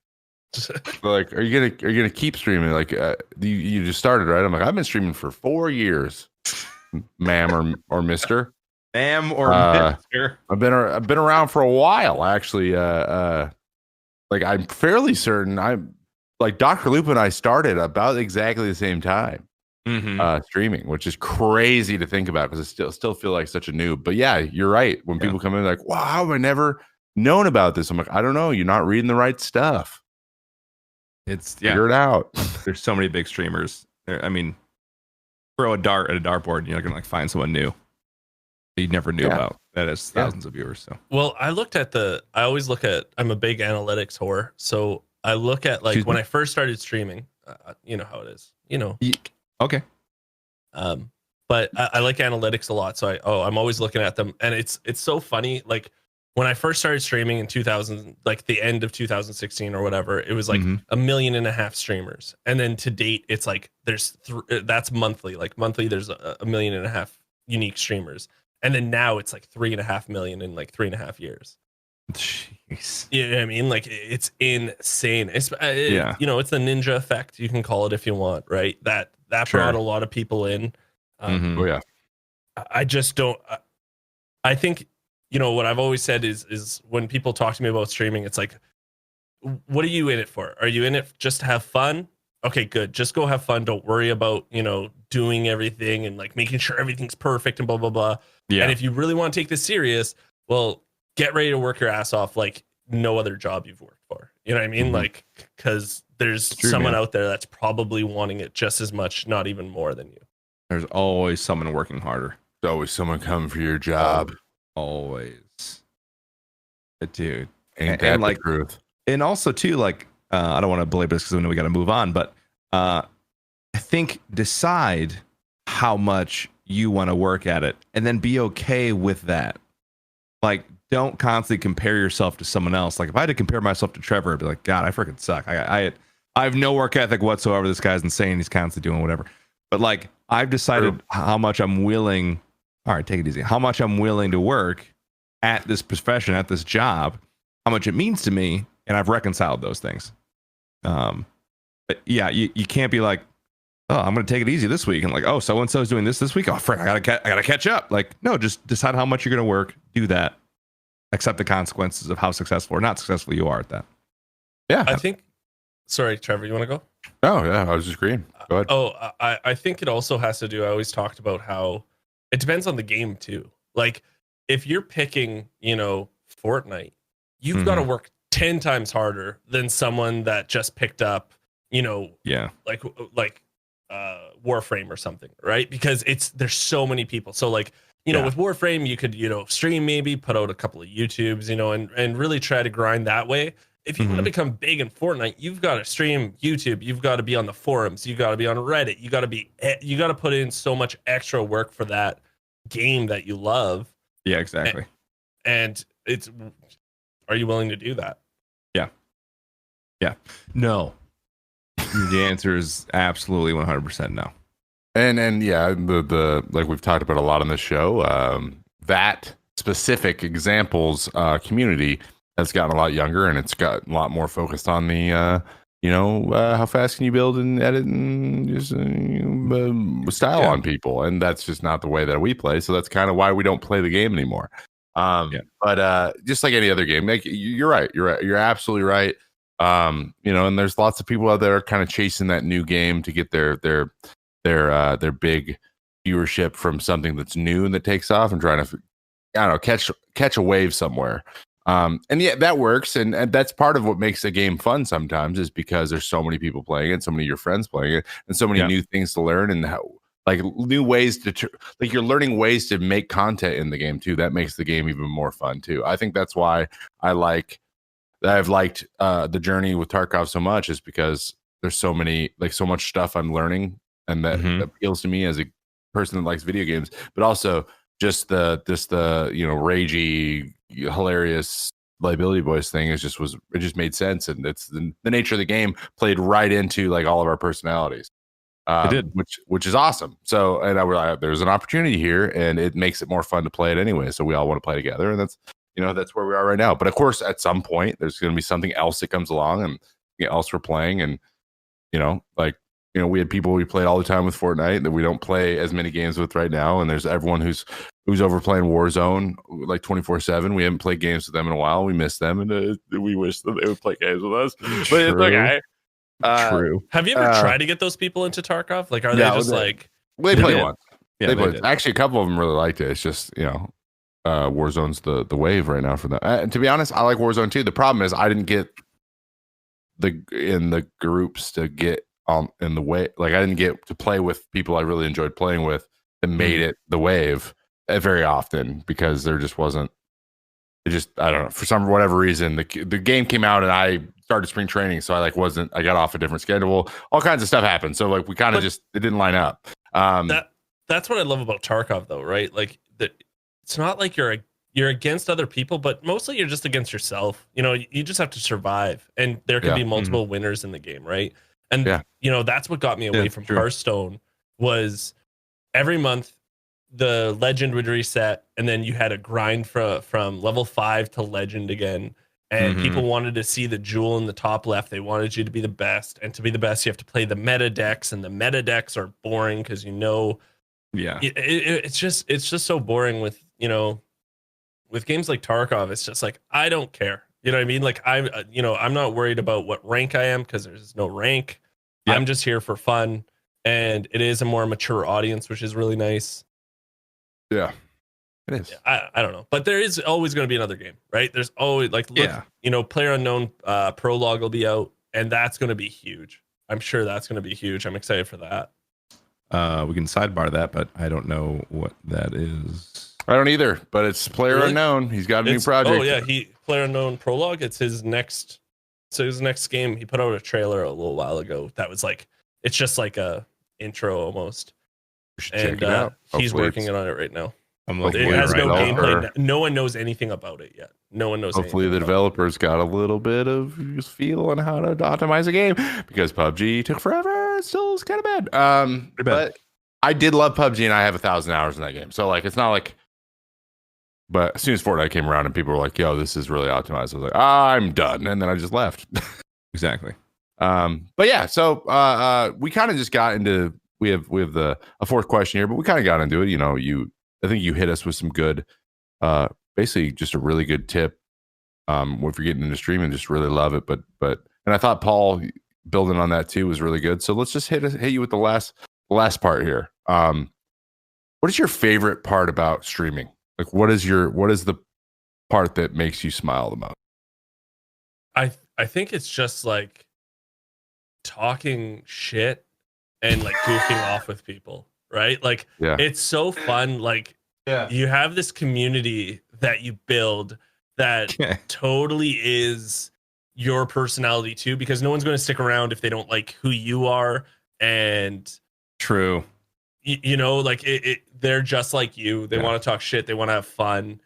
Like, are you gonna keep streaming? Like, you just started, right? I'm like, I've been streaming for 4 years, ma'am or mister. Ma'am or mister. I've been around for a while, actually. Like, I'm fairly certain I'm like Dr. Loop and I started about exactly the same time streaming, which is crazy to think about because I still feel like such a noob. But yeah, you're right. When people come in like, wow, how have I never known about this? I'm like, I don't know. You're not reading the right stuff. Figure it out. There's so many big streamers. I mean, throw a dart at a dartboard and you're gonna like find someone new that you never knew about that has thousands of viewers. So well, I always look at, I'm a big analytics whore, so I look at like when I first started streaming, you know how it is, okay. But I like analytics a lot, so I'm always looking at them, and it's so funny. Like, when I first started streaming in 2000, like the end of 2016 or whatever, it was like 1.5 million streamers. And then to date, it's like that's monthly. Like monthly, there's 1.5 million unique streamers. And then now it's like 3.5 million in like 3.5 years. Jeez. You know what I mean? Like, it's insane. It's it's the ninja effect. You can call it if you want, right? That that Sure. brought a lot of people in. Mhm. Oh yeah. I just don't. I think, you know, what I've always said is when people talk to me about streaming, it's like, what are you in it for? Are you in it just to have fun? Okay, good. Just go have fun. Don't worry about, you know, doing everything and like making sure everything's perfect and blah, blah, blah. Yeah. And if you really want to take this serious, well, get ready to work your ass off like no other job you've worked for. You know what I mean? Mhm. Like, because there's True, someone man. out there that's probably wanting it just as much, not even more than you. There's always someone working harder. There's always someone coming for your job. Always. Dude. Ain't and that like the truth? And also too, like, I don't want to belabor this because we know we got to move on, but I think decide how much you want to work at it and then be okay with that. Like, don't constantly compare yourself to someone else. Like, if I had to compare myself to Trevor, I'd be like, God, I freaking suck. I have no work ethic whatsoever. This guy's insane. He's constantly doing whatever. But like, I've decided how much I'm willing. All right, take it easy. How much I'm willing to work at this profession, at this job, how much it means to me, and I've reconciled those things. But yeah, you can't be like, oh, I'm going to take it easy this week, and like, oh, so and so's doing this week. Oh, frick, I gotta catch up. Like, no, just decide how much you're going to work. Do that. Accept the consequences of how successful or not successful you are at that. Yeah. I think, sorry, Trevor, you want to go? Oh yeah, I was just agreeing. Go ahead. Oh, I think it also has to do. I always talked about how it depends on the game too. Like if you're picking, you know, Fortnite, you've got to work 10 times harder than someone that just picked up, you know, like Warframe or something, right? Because there's so many people. So like, you know, with Warframe, you could, you know, stream, maybe put out a couple of YouTubes, you know, and really try to grind that way. If you want to become big in Fortnite, you've got to stream YouTube. You've got to be on the forums. You got to be on Reddit. You got to put in so much extra work for that game that you love. Yeah, exactly. And are you willing to do that? Yeah. No. The answer is absolutely 100% no. And yeah, the like we've talked about a lot on this show, that specific examples community has gotten a lot younger, and it's got a lot more focused on the how fast can you build and edit and just style on people, and that's just not the way that we play. So that's kind of why we don't play the game anymore. But just like any other game, like you're right, you're absolutely right. And there's lots of people out there kind of chasing that new game to get their big viewership from something that's new and that takes off, and trying to, I don't know, catch a wave somewhere. And yeah, that works, and that's part of what makes a game fun sometimes, is because there's so many people playing it, so many of your friends playing it, and so many new things to learn, and how, like, new ways to like, you're learning ways to make content in the game too. That makes the game even more fun too. I think that's why I've liked the journey with Tarkov so much, is because there's so much stuff I'm learning, and that appeals to me as a person that likes video games, but also just the ragey, hilarious liability boys thing it just made sense, and it's the nature of the game played right into like all of our personalities. It did, which is awesome. So, and I realized there's an opportunity here, and it makes it more fun to play it anyway. So we all want to play together, and that's where we are right now. But of course, at some point, there's going to be something else that comes along, and else we're playing, and we had people we played all the time with Fortnite that we don't play as many games with right now, and there's everyone who's over playing Warzone like 24/7. We haven't played games with them in a while. We miss them, and we wish that they would play games with us. But it's okay. True. Have you ever tried to get those people into Tarkov? Like, are they just like they played once? Yeah, they played. Actually, a couple of them really liked it. It's just Warzone's the wave right now for them. And to be honest, I like Warzone too. The problem is I didn't get in the groups to get in the way. Like, I didn't get to play with people I really enjoyed playing with that made it the wave very often, because there just wasn't. It just, I don't know, for whatever reason, the game came out and I started spring training, so I got off a different schedule. All kinds of stuff happened, so like we kind of it didn't line up. That's what I love about Tarkov, though, right? Like, it's not like you're against other people, but mostly you're just against yourself. You know, you just have to survive, and there can be multiple winners in the game, right? And that's what got me away from Hearthstone. Was every month the legend would reset, and then you had a grind from level 5 to legend again, And people wanted to see the jewel in the top left. They wanted you to be the best. And to be the best, you have to play the meta decks. And the meta decks are boring because it's just so boring with, with games like Tarkov. It's just like, I don't care. You know what I mean? Like I'm not worried about what rank I am because there's no rank. Yep. I'm just here for fun. And it is a more mature audience, which is really nice. Yeah. It is. I don't know, but there is always going to be another game, right? There's always PlayerUnknown prologue will be out, and that's going to be huge. I'm sure that's going to be huge. I'm excited for that. We can sidebar that, but I don't know what that is. I don't either, but it's PlayerUnknown. He's got a new project. Oh yeah, PlayerUnknown prologue. It's his next game. He put out a trailer a little while ago. That was like, it's just like a intro almost. Check it out. He's working on it right now. It has no gameplay. No one knows anything about it yet. No one knows. Hopefully, the developers got a little bit of feel on how to optimize a game because PUBG took forever. It still is kind of bad. But I did love PUBG, and I have 1,000 hours in that game. So like, it's not like. But as soon as Fortnite came around and people were like, "Yo, this is really optimized," I was like, "I'm done," and then I just left. Exactly. But yeah, so we kind of just got into. We have a fourth question here, but we kind of got into it. I think you hit us with some good, basically just a really good tip. If you're getting into streaming, just really love it. But and I thought Paul building on that too was really good. So let's just hit you with the last part here. What is your favorite part about streaming? Like, what is the part that makes you smile the most? I think it's just like talking shit and like goofing off with people. Right? Like, It's so fun. Like, you have this community that you build that totally is your personality too, because no one's going to stick around if they don't like who you are. And true, they're just like you. They want to talk shit. They want to have fun.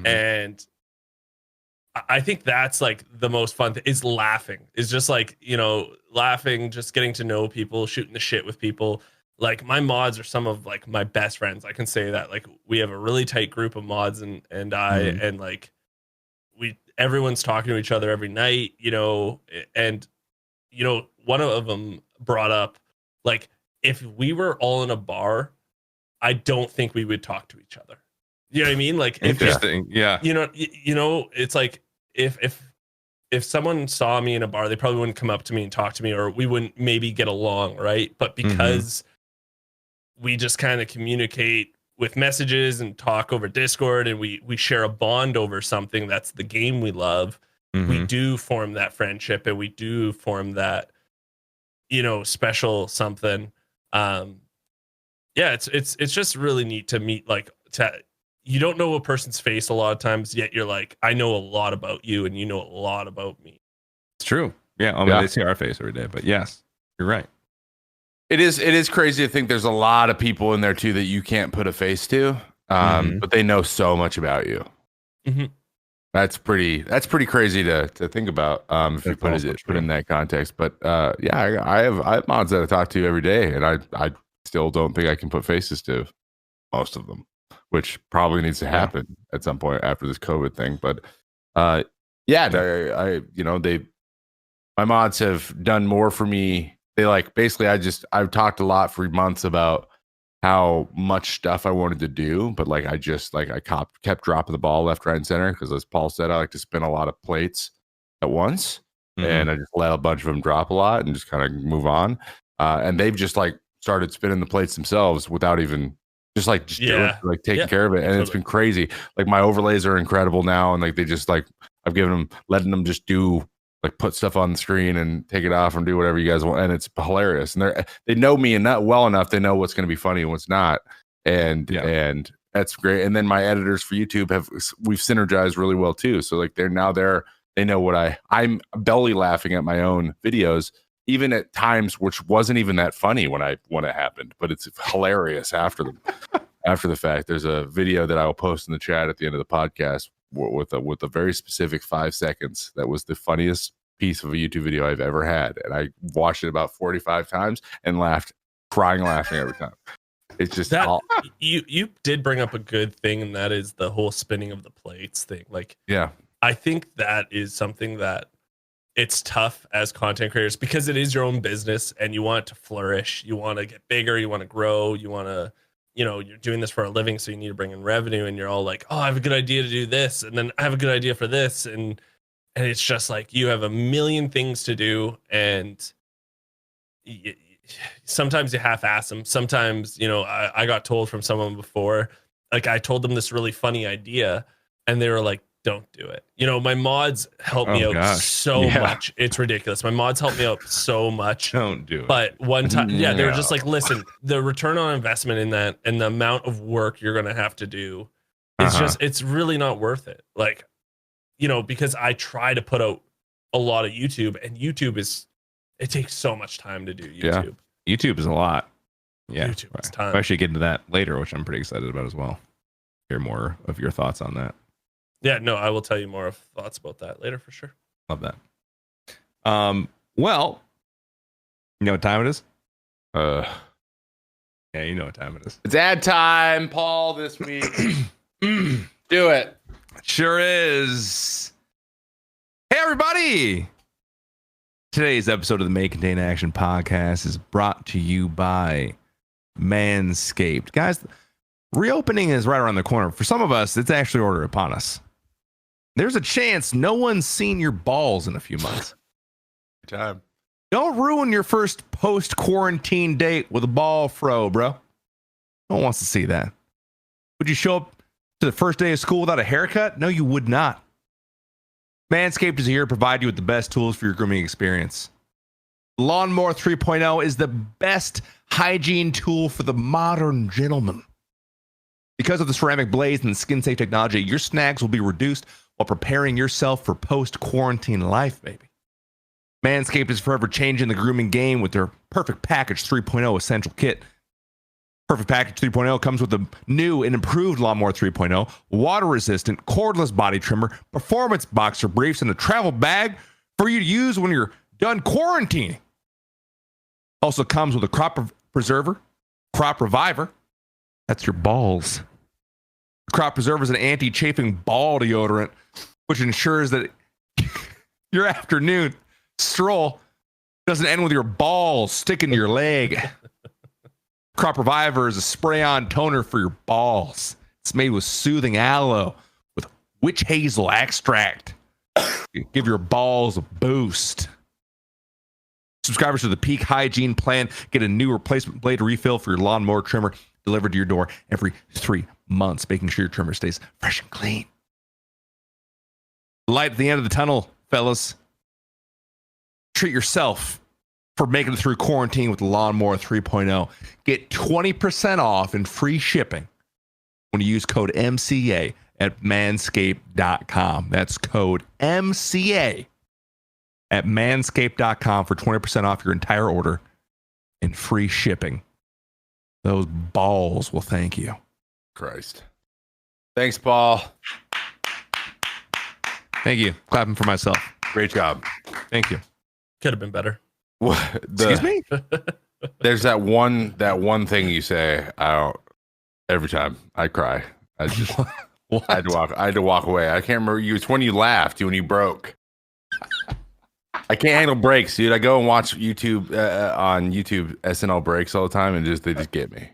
And I think that's like the most fun thing is laughing. Is just like, laughing, just getting to know people, shooting the shit with people. Like, my mods are some of like my best friends. I can say that. Like, we have a really tight group of mods and and like everyone's talking to each other every night, and one of them brought up, like, if we were all in a bar, I don't think we would talk to each other. You know what I mean? Like, interesting. It's like if someone saw me in a bar, they probably wouldn't come up to me and talk to me, or we wouldn't maybe get along, right? But because we just kind of communicate with messages and talk over Discord, and we share a bond over something that's the game we love. We do form that friendship, and we do form that, special something. It's just really neat to meet, you don't know a person's face a lot of times, yet you're like, I know a lot about you and you know a lot about me. It's true. Yeah. They see our face every day, but yes, you're right. It is crazy to think there's a lot of people in there too that you can't put a face to, but they know so much about you. That's pretty crazy to think about if you put it in that context. But I have mods that I talk to every day, and I still don't think I can put faces to most of them, which probably needs to happen at some point after this COVID thing. But my mods have done more for me. They I've talked a lot for months about how much stuff I wanted to do, but I kept dropping the ball left, right, and center because, as Paul said, I like to spin a lot of plates at once, and I just let a bunch of them drop a lot and just kind of move on. And they've just started spinning the plates themselves without even taking care of it, and it's been crazy. Like, my overlays are incredible now, and they just letting them just do. Put stuff on the screen and take it off and do whatever you guys want, and it's hilarious. And they know me and not well enough. They know what's going to be funny and what's not, and that's great. And then my editors for YouTube we've synergized really well too. So they know what I'm belly laughing at my own videos, even at times which wasn't even that funny when it happened, but it's hilarious after the fact. There's a video that I will post in the chat at the end of the podcast with a very specific 5 seconds that was the funniest piece of a YouTube video I've ever had, and I watched it about 45 times and crying laughing every time. It's just you did bring up a good thing, and that is the whole spinning of the plates thing. I think that is something that it's tough as content creators because it is your own business and you want it to flourish. You want to get bigger. You want to grow. You want to, you're doing this for a living. So you need to bring in revenue and you're all like, oh, I have a good idea to do this. And then I have a good idea for this. And it's just like, you have a million things to do. And sometimes you half-ass them. Sometimes, I got told from someone before, like I told them this really funny idea and they were like, don't do it. My mods help me out so much. It's ridiculous. My mods help me out so much. Don't do it. But one time, they were just like, listen, the return on investment in that and the amount of work you're going to have to do is it's really not worth it. Like, because I try to put out a lot of YouTube and it takes so much time to do YouTube. Yeah. YouTube is a lot. Yeah. YouTube is time. We'll actually get into that later, which I'm pretty excited about as well. Hear more of your thoughts on that. Yeah, no, I will tell you more of thoughts about that later for sure. Love that. Well, you know what time it is? Yeah, you know what time it is. It's ad time, Paul, this week. Do it. Sure is. Hey, everybody. Today's episode of the May Contain Action podcast is brought to you by Manscaped. Guys, reopening is right around the corner. For some of us, it's actually order upon us. There's a chance no one's seen your balls in a few months. Time. Don't ruin your first post-quarantine date with a ball fro, bro. No one wants to see that. Would you show up to the first day of school without a haircut? No, you would not. Manscaped is here to provide you with the best tools for your grooming experience. Lawnmower 3.0 is the best hygiene tool for the modern gentleman. Because of the ceramic blades and skin-safe technology, your snags will be reduced while preparing yourself for post-quarantine life, baby. Manscaped is forever changing the grooming game with their Perfect Package 3.0 essential kit. Perfect Package 3.0 comes with the new and improved Lawnmower 3.0, water-resistant, cordless body trimmer, performance boxer briefs, and a travel bag for you to use when you're done quarantining. Also comes with a crop preserver, crop reviver. That's your balls. Crop Preserver is an anti-chafing ball deodorant, which ensures that your afternoon stroll doesn't end with your balls sticking to your leg. Crop Reviver is a spray-on toner for your balls. It's made with soothing aloe with witch hazel extract. Give your balls a boost. Subscribers to the Peak Hygiene Plan get a new replacement blade refill for your lawnmower trimmer delivered to your door every 3 months, making sure your trimmer stays fresh and clean. Light at the end of the tunnel, fellas. Treat yourself for making it through quarantine with the Lawnmower 3.0. Get 20% off and free shipping when you use code MCA at manscaped.com. That's code MCA at manscaped.com for 20% off your entire order and free shipping. Those balls will thank you. Christ. Thanks, Paul. Thank you. Clapping for myself. Great job. Thank you. Could have been better. Excuse me? There's that one thing you say every time I cry. I just I had to walk away. I can't remember you. It's when you laughed, when you broke. I can't handle breaks, dude. I go and watch YouTube on YouTube SNL breaks all the time, and they just get me.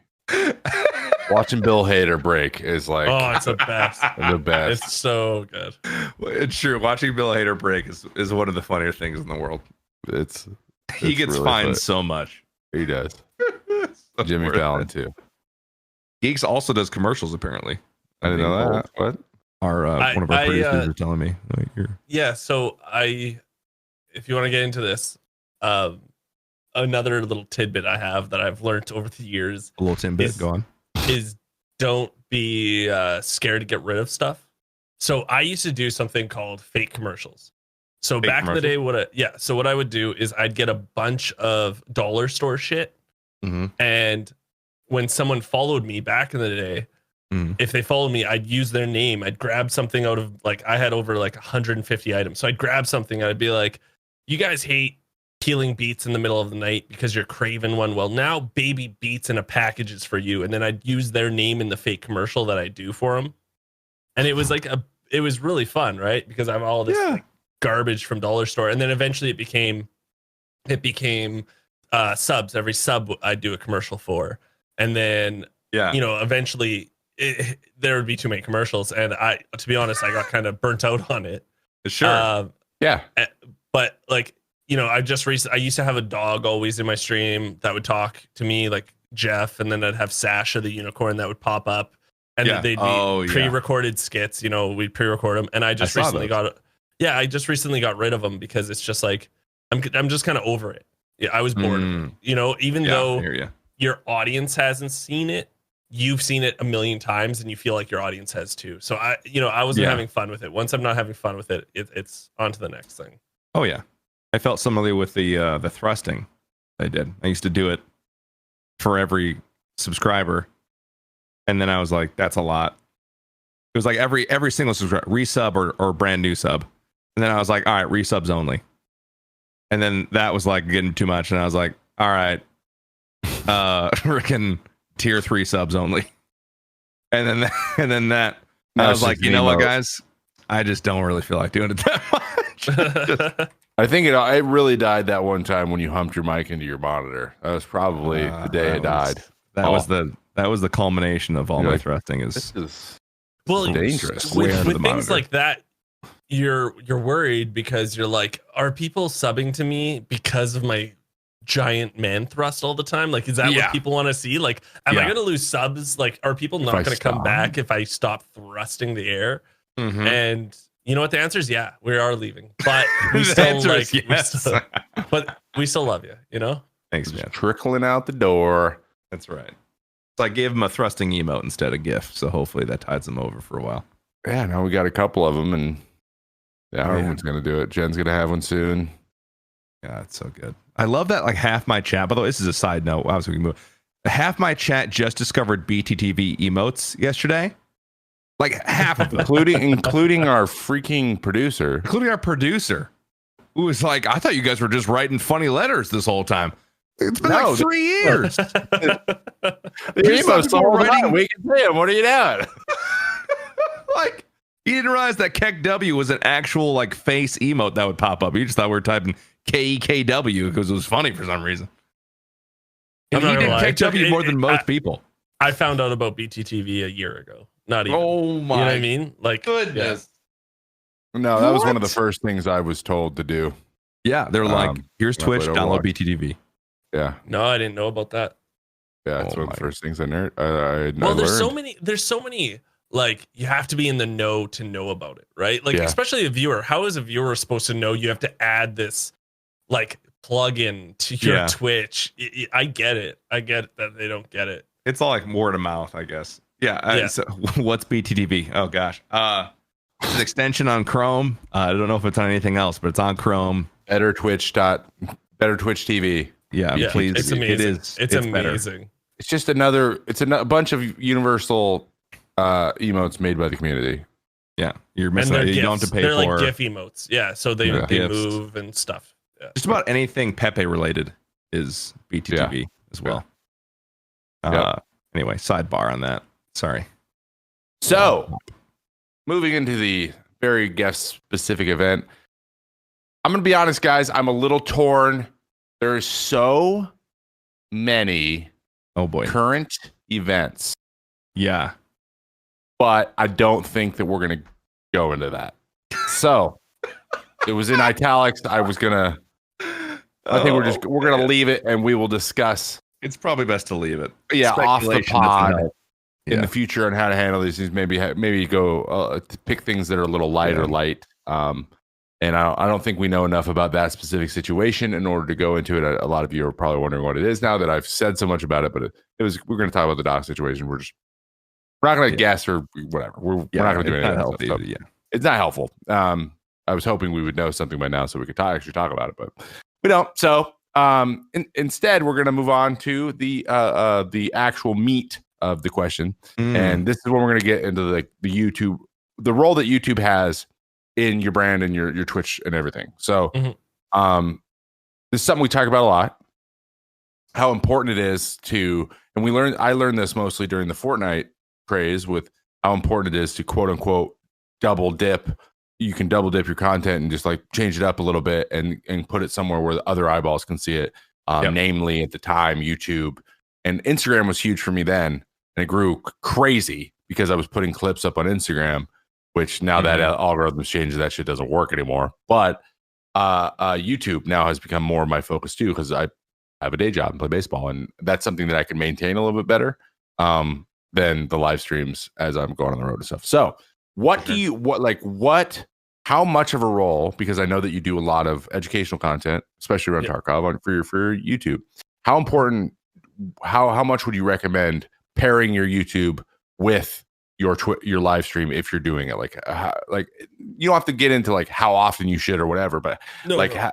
Watching Bill Hader break is like, oh, it's the best. The best. It's so good. It's true. Watching Bill Hader break is one of the funnier things in the world. He gets really fined so much. He does. So Jimmy Fallon too. Geeks also does commercials apparently. I didn't know that. What? One of our producers were telling me. Yeah. So if you want to get into this, another little tidbit I have that I've learned over the years. A little tidbit. Go on. Is don't be scared to get rid of stuff. So I used to do something called fake commercials. So fake back in the day, what I would do is I'd get a bunch of dollar store shit. Mm-hmm. And when someone followed me back in the day, if they followed me, I'd use their name. I'd grab something out of I had over 150 items. So I'd grab something. I'd be like, you guys hate peeling beets in the middle of the night because you're craving one. Well, now baby beets in a package is for you. And then I'd use their name in the fake commercial that I do for them. And it was it was really fun, right? Because I have all this like, garbage from dollar store, and then eventually it became subs. Every sub I do a commercial for, and then eventually there would be too many commercials, and to be honest, I got kind of burnt out on it. Sure. But like, I used to have a dog always in my stream that would talk to me, like Jeff, and then I'd have Sasha the unicorn that would pop up, and then they'd be pre-recorded skits. We'd pre-record them, and I just recently got rid of them because it's just like I'm just kind of over it. Yeah, I was bored of it. Even though your audience hasn't seen it, you've seen it a million times, and you feel like your audience has too. So I wasn't having fun with it. Once I'm not having fun with it, it's on to the next thing. Oh yeah, I felt similarly with the thrusting. I did. I used to do it for every subscriber, and then I was like, that's a lot. It was like every single subscriber, resub or brand new sub, and then I was like, all right, resubs only. And then that was like getting too much, and I was like, all right, freaking tier 3 subs only. And then that I was like, you know what, guys, I just don't really feel like doing it that much. I think it really died that one time when you humped your mic into your monitor. That was probably the day it died. That was the culmination of all my thrusting. This is dangerous. With things like that, you're worried because you're like, are people subbing to me because of my giant man thrust all the time? Like, is that what people want to see? Like, am I going to lose subs? Like, are people not going to come back if I stop thrusting the air? And you know what the answer is? Yeah, we are leaving, but we still like, but we still love you. Thanks, man. Trickling out the door. That's right. So I gave him a thrusting emote instead of GIF, so hopefully that tides him over for a while. Yeah, now we got a couple of them, and everyone's going to do it. Jen's going to have one soon. Yeah, it's so good. I love that. Like half my chat. By the way, this is a side note. I was going to move. Half my chat just discovered BTTV emotes yesterday. Like half of them, including our freaking producer, who was like, I thought you guys were just writing funny letters this whole time. It's been like 3 years. The emotes the whole time. We can see him. What are you doing? Like, he didn't realize that KEKW was an actual like face emote that would pop up. He just thought we were typing KEKW because it was funny for some reason. And he did KEKW more than most people. I found out about BTTV a year ago. Not even. Oh my! You know what I mean? Like, goodness. Yeah. No, that was one of the first things I was told to do. Yeah, they're like, here's Twitch, download BTTV. Yeah. No, I didn't know about that. Yeah, it's one of the first things I learned. There's so many. Like, you have to be in the know to know about it, right? Like, especially a viewer. How is a viewer supposed to know you have to add this like plug-in to your Twitch? I get it. I get that they don't get it. It's all like word of mouth, I guess. Yeah. So what's BTTV? Oh gosh. It's an extension on Chrome. I don't know if it's on anything else, but it's on Chrome. Better Twitch TV. Yeah, please. It's amazing. It is. It's amazing. Better. It's just a bunch of universal emotes made by the community. Yeah, you're missing. You don't have to pay they're for. They're like GIF emotes. Yeah, so they move and stuff. Yeah. Just about anything Pepe related is BTTV as well. Anyway, sidebar on that. Sorry. So, moving into the very guest specific event, I'm going to be honest, guys. I'm a little torn. There's so many current events. Yeah. But I don't think that we're going to go into that. So, it was in italics. I think we're going to leave it and we will discuss. It's probably best to leave it. Yeah, off the pod in the future on how to handle these things. Maybe go to pick things that are a little lighter light. And I don't think we know enough about that specific situation in order to go into it. A lot of you are probably wondering what it is now that I've said so much about it. But we're going to talk about the doc situation. We're not going to guess or whatever. We're not going to do anything else. So it's not helpful. I was hoping we would know something by now so we could actually talk about it, but we don't. So instead, we're going to move on to the actual meat of the question, and this is when we're going to get into the YouTube, the role that YouTube has in your brand and your Twitch and everything. So, this is something we talk about a lot. How important it is to, and I learned this mostly during the Fortnite craze with how important it is to quote unquote double dip. You can double dip your content and just like change it up a little bit and put it somewhere where the other eyeballs can see it. Namely, at the time, YouTube and Instagram was huge for me then, and it grew crazy because I was putting clips up on Instagram. Which now that algorithms changed, that shit doesn't work anymore. But YouTube now has become more of my focus too, because I have a day job and play baseball, and that's something that I can maintain a little bit better than the live streams as I'm going on the road and stuff. So, how much of a role? Because I know that you do a lot of educational content, especially around Tarkov for YouTube. How important? How much would you recommend pairing your YouTube with your live stream if you're doing it? Like you don't have to get into like how often you should or whatever, but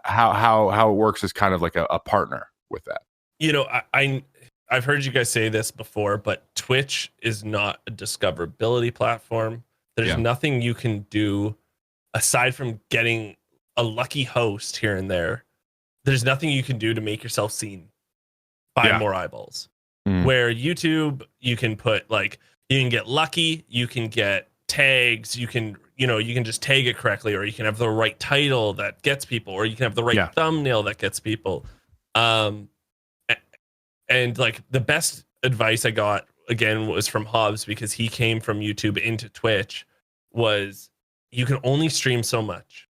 how it works is kind of like a partner with that. You know, I've heard you guys say this before, but Twitch is not a discoverability platform. There's nothing you can do aside from getting a lucky host here and there. There's nothing you can do to make yourself seen by more eyeballs. Where YouTube, you can put like, you can get lucky, you can get tags, you can just tag it correctly, or you can have the right title that gets people, or you can have the right thumbnail that gets people. And like the best advice I got again was from Hobbs, because he came from YouTube into Twitch, was you can only stream so much.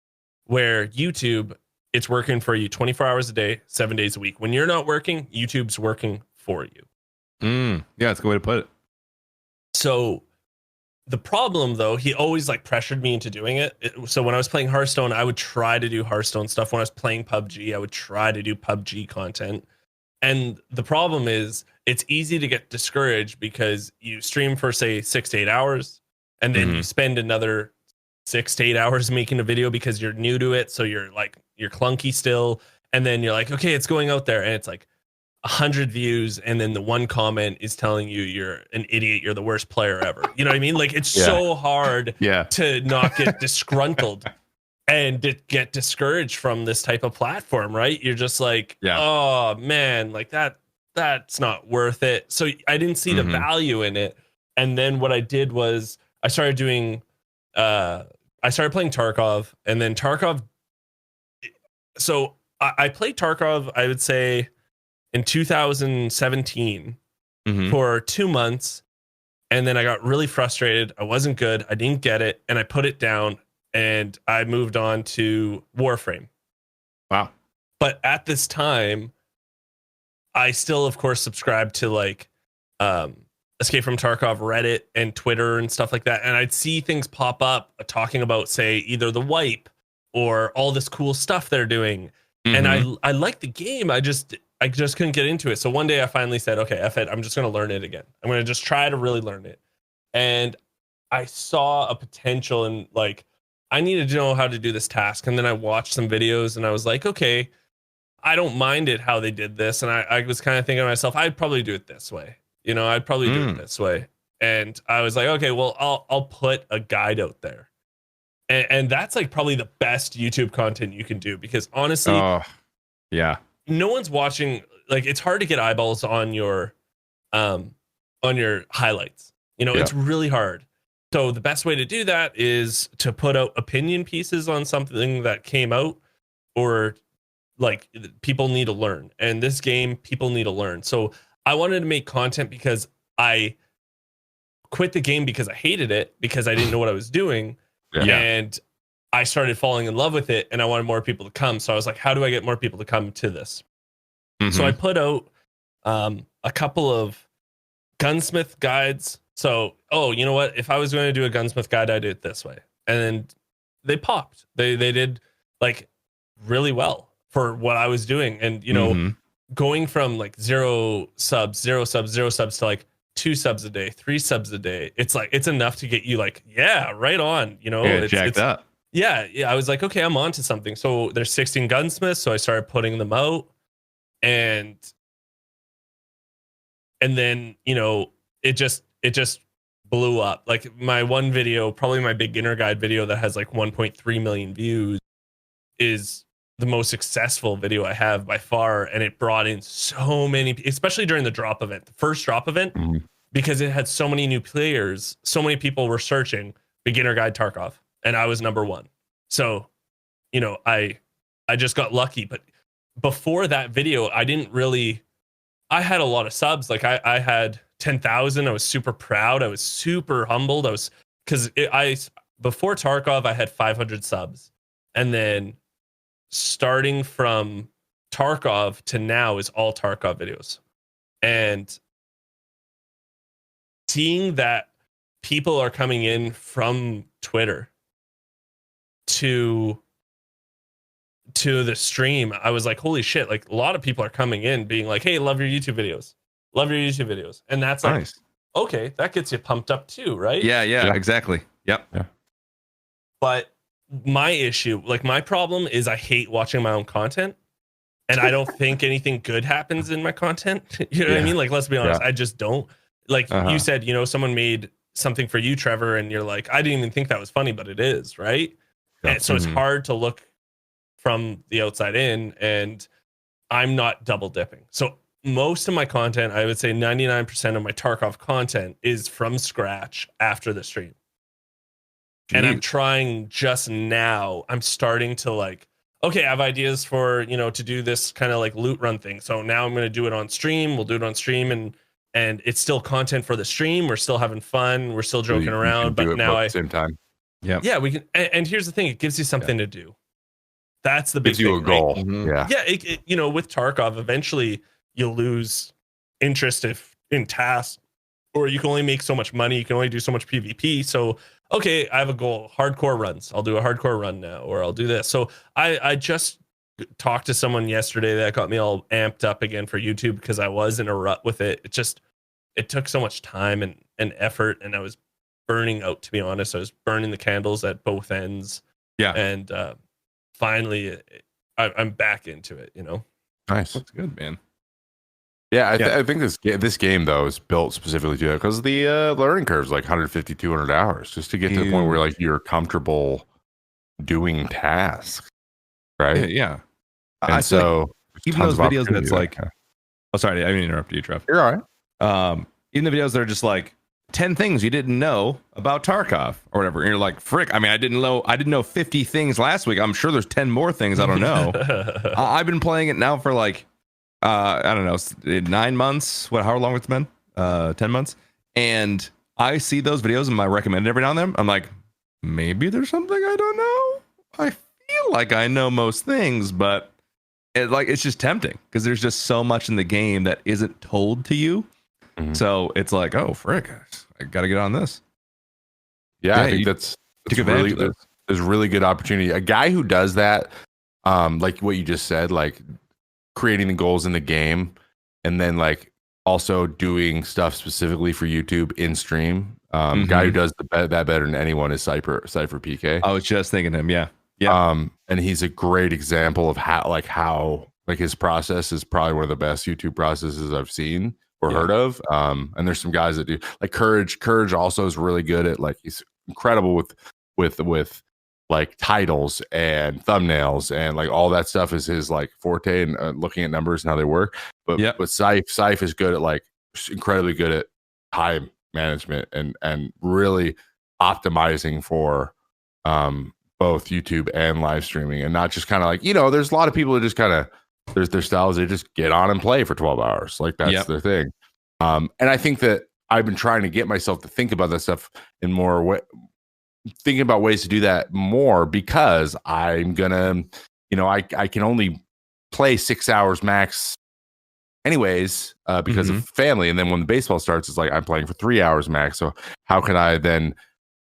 Where YouTube, it's working for you 24 hours a day, 7 days a week. When you're not working, YouTube's working for you. Yeah, that's a good way to put it. So the problem, though, he always like pressured me into doing it. So when I was playing Hearthstone, I would try to do Hearthstone stuff. When I was playing PUBG, I would try to do PUBG content. And the problem is it's easy to get discouraged because you stream for, say, 6 to 8 hours, and then you spend another 6 to 8 hours making a video because you're new to it. So you're clunky still. And then you're like, okay, it's going out there. And it's like 100 views, and then the one comment is telling you you're an idiot, you're the worst player ever. You know what I mean? Like it's so hard to not get disgruntled and get discouraged from this type of platform, right? You're just like, oh man, like that's not worth it. So I didn't see the value in it. And then what I did was I started playing Tarkov, and then Tarkov. So I played Tarkov, I would say, in 2017 for 2 months, and then I got really frustrated. I wasn't good. I didn't get it, and I put it down, and I moved on to Warframe. Wow. But at this time, I still, of course, subscribed to like Escape from Tarkov Reddit and Twitter and stuff like that, and I'd see things pop up talking about, say, either the wipe or all this cool stuff they're doing, and I liked the game. I just couldn't get into it. So one day I finally said, okay, F it. I'm just going to learn it again. I'm going to just try to really learn it. And I saw a potential in like, I needed to know how to do this task. And then I watched some videos and I was like, okay, I don't mind it how they did this. And I was kind of thinking to myself, I'd probably do it this way. You know, I'd probably do it this way. And I was like, okay, well, I'll put a guide out there. And that's like probably the best YouTube content you can do, because honestly, no one's watching. Like, it's hard to get eyeballs on your highlights. You know, it's really hard. So the best way to do that is to put out opinion pieces on something that came out, or like people need to learn. And this game, people need to learn. So I wanted to make content because I quit the game because I hated it, because I didn't know what I was doing. And I started falling in love with it, and I wanted more people to come. So I was like, how do I get more people to come to this? So I put out a couple of gunsmith guides. So, you know what? If I was going to do a gunsmith guide, I'd do it this way. And then they popped. They did like really well for what I was doing. And, you know, going from like 0 subs to like 2 subs a day, 3 subs a day. It's like, it's enough to get you like, right on, you know, it's jacked up. Yeah. I was like, okay, I'm on to something. So there's 16 gunsmiths. So I started putting them out, and then, you know, it just blew up. Like my one video, probably my beginner guide video that has like 1.3 million views, is the most successful video I have by far. And it brought in so many, especially during the drop event, the first drop event, because it had so many new players. So many people were searching beginner guide Tarkov, and I was number 1. So, you know, I just got lucky. But before that video, I had a lot of subs. Like I had 10,000. I was super proud. I was super humbled. Before Tarkov, I had 500 subs. And then starting from Tarkov to now is all Tarkov videos. And seeing that people are coming in from Twitter to the stream, I was like, holy shit, like a lot of people are coming in being like, hey, love your YouTube videos. And that's like, nice. Okay, that gets you pumped up too, right? Yeah, exactly. Yep. Yeah. But my issue, like my problem is I hate watching my own content, and I don't think anything good happens in my content. You know what I mean? Like, let's be honest, I just don't. Like you said, you know, someone made something for you, Trevor, and you're like, I didn't even think that was funny, but it is, right? Yeah. And so it's hard to look from the outside in, and I'm not double dipping. So most of my content, I would say 99% of my Tarkov content is from scratch after the stream. Jeez. And I'm trying just now, I'm starting to like, okay, I have ideas for, you know, to do this kind of like loot run thing. So now I'm going to do it on stream. We'll do it on stream, and it's still content for the stream. We're still having fun. We're still joking around, but now at the same time. Yeah, we can. And here's the thing. It gives you something to do. That's the big thing. Gives you a goal. Right? Mm-hmm. Yeah. Yeah. You know, with Tarkov, eventually you'll lose interest in tasks, or you can only make so much money. You can only do so much PvP. So, okay, I have a goal, hardcore runs. I'll do a hardcore run now, or I'll do this. So I just talked to someone yesterday that got me all amped up again for YouTube, because I was in a rut with it. It took so much time and effort, and I was burning out, to be honest. I was burning the candles at both ends. Yeah. And finally I'm back into it, you know? Nice. That's good, man. Yeah, I think this game, though, is built specifically to that, because the learning curve is like 150, 200 hours just to get to the point where like you're comfortable doing tasks, right? Yeah. And so even those videos that's like, oh, sorry, I didn't interrupt you, Trev. You're all right. Even the videos that are just like 10 things you didn't know about Tarkov or whatever, and you're like, frick, I mean, I didn't know 50 things last week. I'm sure there's 10 more things I don't know. I've been playing it now for like, I don't know, 9 months. However long it's been, 10 months. And I see those videos in my recommended every now and then. I'm like, maybe there's something I don't know. I feel like I know most things, but it's just tempting, because there's just so much in the game that isn't told to you. Mm-hmm. So it's like, oh, frick, I got to get on this. Yeah, I think that's really, there's really good opportunity. A guy who does that, like what you just said, like creating the goals in the game, and then like also doing stuff specifically for YouTube in stream. Guy who does that better than anyone is Cypher PK. I was just thinking him. Yeah. And he's a great example of how his process is probably one of the best YouTube processes I've seen or heard of. And there's some guys that do, like Courage also is really good at, like, he's incredible with like titles and thumbnails, and like all that stuff is his like forte, and looking at numbers and how they work. But Cypher is good at, like, incredibly good at time management and really optimizing for both YouTube and live streaming, and not just kind of like, you know, there's a lot of people that just kind of, their styles, they just get on and play for 12 hours. Like that's their thing. And I think that I've been trying to get myself to think about that stuff in more way, thinking about ways to do that more, because I'm gonna, you know, I can only play 6 hours max anyways, because of family. And then when the baseball starts, it's like I'm playing for 3 hours max. So how can I then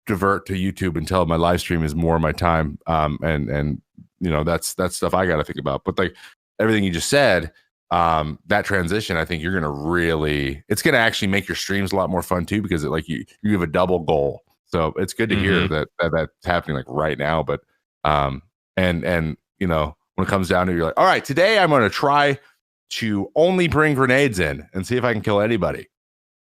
divert to YouTube until my live stream is more of my time? And you know, that's stuff I got to think about. But like everything you just said, that transition, I think you're gonna really, it's gonna actually make your streams a lot more fun too, because you have a double goal. So it's good to hear that that's happening like right now. But and you know, when it comes down to it, you're like, all right, today I'm gonna try to only bring grenades in and see if I can kill anybody.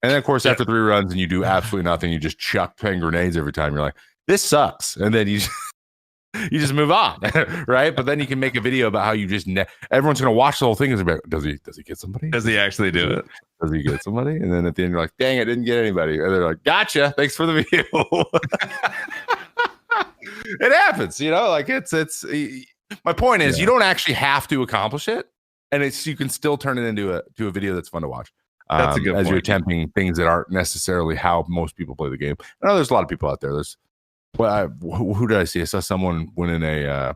And then of course, after 3 runs and you do absolutely nothing, you just chuck 10 grenades every time. You're like, this sucks. And then you just move on, right? But then you can make a video about how you just everyone's gonna watch the whole thing. Is about, does he get somebody? Does he actually do it? Does he get somebody? And then at the end you're like, dang, I didn't get anybody. And they're like, gotcha, thanks for the video. it happens, like it's my point is you don't actually have to accomplish it, and you can still turn it into a video that's fun to watch. That's a good as point. you're attempting things that aren't necessarily how most people play the game. I know there's a lot of people out there. Who did I see? I saw someone winning a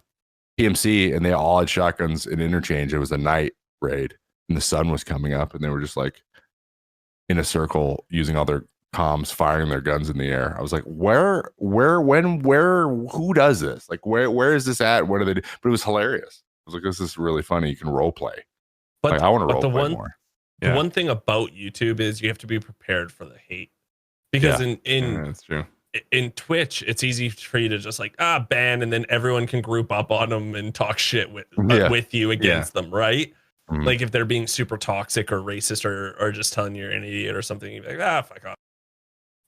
PMC, and they all had shotguns in interchange. It was a night raid, and the sun was coming up, and they were just like in a circle using all their comms, firing their guns in the air. I was like, where, who does this? Like, where is this at? What do they do? But it was hilarious. I was like, this is really funny. You can role play. But like, I want to role play more. The one thing about YouTube is you have to be prepared for the hate, because that's true. In Twitch, it's easy for you to just like ban, and then everyone can group up on them and talk shit with you against them, right? Mm-hmm. Like if they're being super toxic or racist or just telling you're an idiot or something, you're like, fuck off.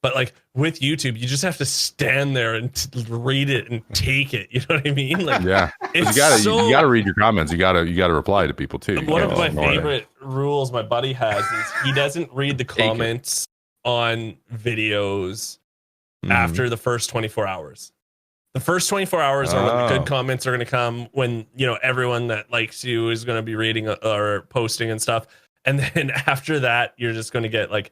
But like with YouTube, you just have to stand there and read it and take it. You know what I mean? Like, you gotta read your comments. You gotta reply to people too. One of my favorite rules my buddy has is he doesn't read the comments on videos after the first 24 hours. The first 24 hours are when the good comments are going to come, when everyone that likes you is going to be reading or posting and stuff. And then after that, you're just going to get like,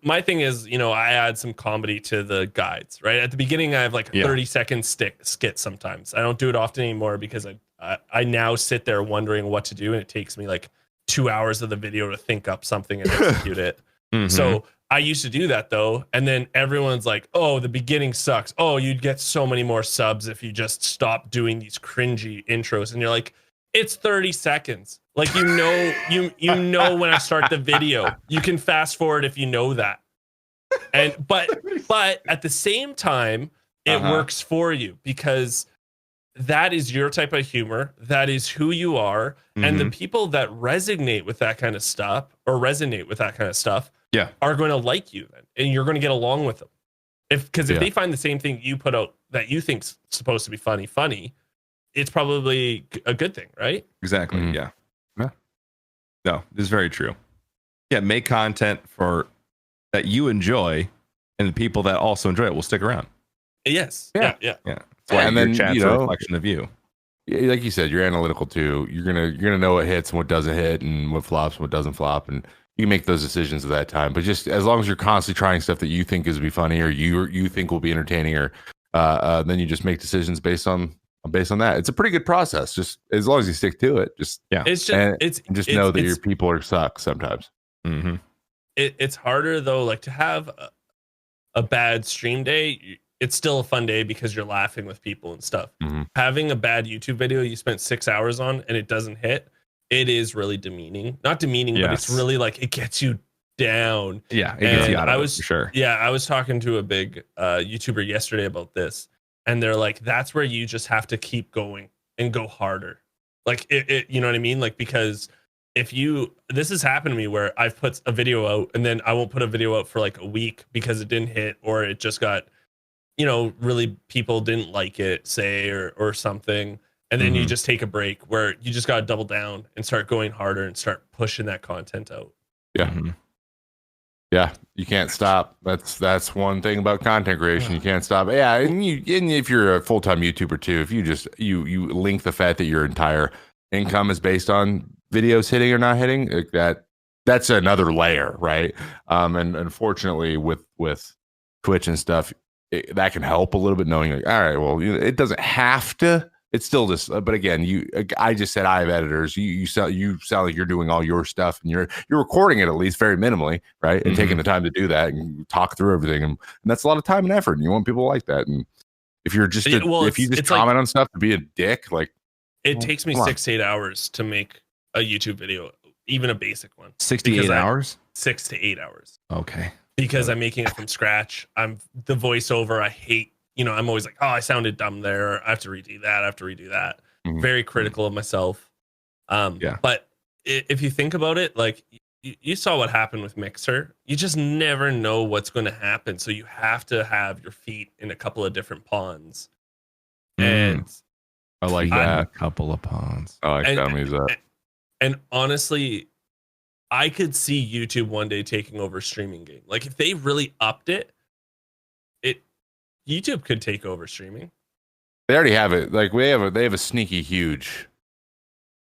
my thing is, I add some comedy to the guides, right? At the beginning, I have like 30-second skit sometimes. I don't do it often anymore because I now sit there wondering what to do, and it takes me like 2 hours of the video to think up something and execute it. Mm-hmm. So I used to do that though, and then everyone's like, "Oh, the beginning sucks. Oh, you'd get so many more subs if you just stopped doing these cringy intros." And you're like, "It's 30 seconds. Like you know when I start the video. You can fast forward if you know that." And but at the same time, it works for you because that is your type of humor. That is who you are, and the people that resonate with that kind of stuff are going to like you then, and you're going to get along with them. If they find the same thing you put out that you think's supposed to be funny, it's probably a good thing, right? Exactly. Mm-hmm. Yeah. No, this is very true. Yeah, make content that you enjoy, and the people that also enjoy it will stick around. Yes. Yeah. And then chat's a reflection of you. Like you said, you're analytical too. You're gonna know what hits and what doesn't hit, and what flops and what doesn't flop, and you can make those decisions at that time. But just as long as you're constantly trying stuff that you think is be funny or you think will be entertaining, or then you just make decisions based on that. It's a pretty good process. Just as long as you stick to it. Just know that your people are suck sometimes. Mm-hmm. It's harder though, like to have a bad stream day. It's still a fun day because you're laughing with people and stuff. Mm-hmm. Having a bad YouTube video you spent 6 hours on and it doesn't hit, it is really demeaning. Not demeaning, but it's really like it gets you down. Yeah, it gets you out of it for sure. Yeah, I was talking to a big YouTuber yesterday about this, and they're like, that's where you just have to keep going and go harder. Like it you know what I mean? Like, because this has happened to me where I've put a video out and then I won't put a video out for like a week because it didn't hit, or it just got, really people didn't like it, say, or something. And then you just take a break where you just got to double down and start going harder and start pushing that content out. Yeah. Mm-hmm. Yeah. You can't stop. That's one thing about content creation. You can't stop. Yeah. And if you're a full-time YouTuber too, if you link the fact that your entire income is based on videos hitting or not hitting, like that's another layer. Right. And unfortunately with Twitch and stuff, that can help a little bit, knowing like, all right, well, it doesn't have to. It's still just, but again, I just said I have editors. You sound like you're doing all your stuff, and you're recording it at least very minimally, right? And taking the time to do that and talk through everything, and that's a lot of time and effort. And you want people like that. And if you're just if you just comment on stuff to be a dick, like it takes me 6 to 8 hours to make a YouTube video, even a basic one. 6 to 8 hours. 6 to 8 hours. Okay. Because I'm making it from scratch. I'm the voiceover. I hate. I'm always like, oh, I sounded dumb there. I have to redo that. Mm-hmm. Very critical of myself. But if you think about it, like you saw what happened with Mixer. You just never know what's going to happen. So you have to have your feet in a couple of different ponds. And I like that. A couple of ponds. I like that. And honestly, I could see YouTube one day taking over streaming game. Like if they really upped it, YouTube could take over streaming. They already have it. Like they have a sneaky huge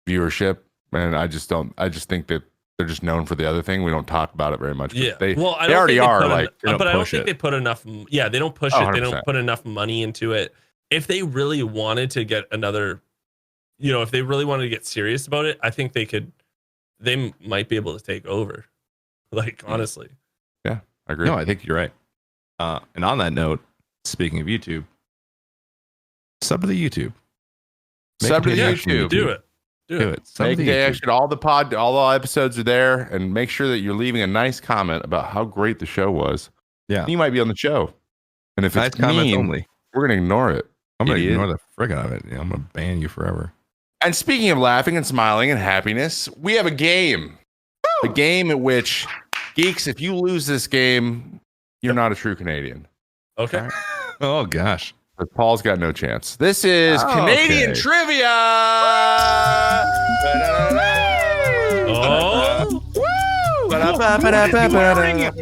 viewership, and I just think that they're just known for the other thing. We don't talk about it very much. Yeah, they already are like, but I don't think they put enough. Yeah, they don't push it. They 100%. don't put enough money into it. If they really wanted to get another, if they really wanted to get serious about it, I think they might be able to take over. Like, honestly. Yeah, I agree. No, I think you're right. And on that note, speaking of YouTube, sub to the YouTube. Sub to the YouTube. Do it. Make the action. All the episodes are there, and make sure that you're leaving a nice comment about how great the show was. Yeah, you might be on the show, and if nice it's mean, only, we're gonna ignore it. I'm gonna ignore the frick out of it. Yeah, I'm gonna ban you forever. And speaking of laughing and smiling and happiness, we have a game. A game at which, Geeks, if you lose this game, you're not a true Canadian. Okay. Right? Oh gosh. But Paul's got no chance. This is Canadian trivia. Oh.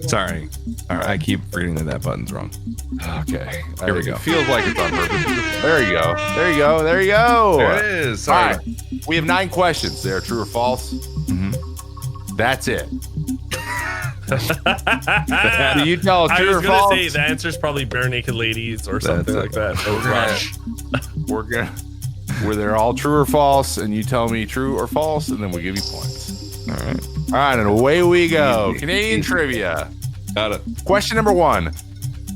Sorry. All right, I keep reading that button's wrong. Okay. Here we go. It feels like it's on purpose. There you go. There you go. There you go. There it is. Sorry. All right. We have 9 questions. They are true or false. Mm-hmm. That's it. Do you tell us true or false? I was going to say the answer is probably bare naked ladies or something like that. Or Rush. Where they're all true or false, and you tell me true or false, and then we give you points. All right. All right, and away we go. Canadian trivia. Got it. Question number 1.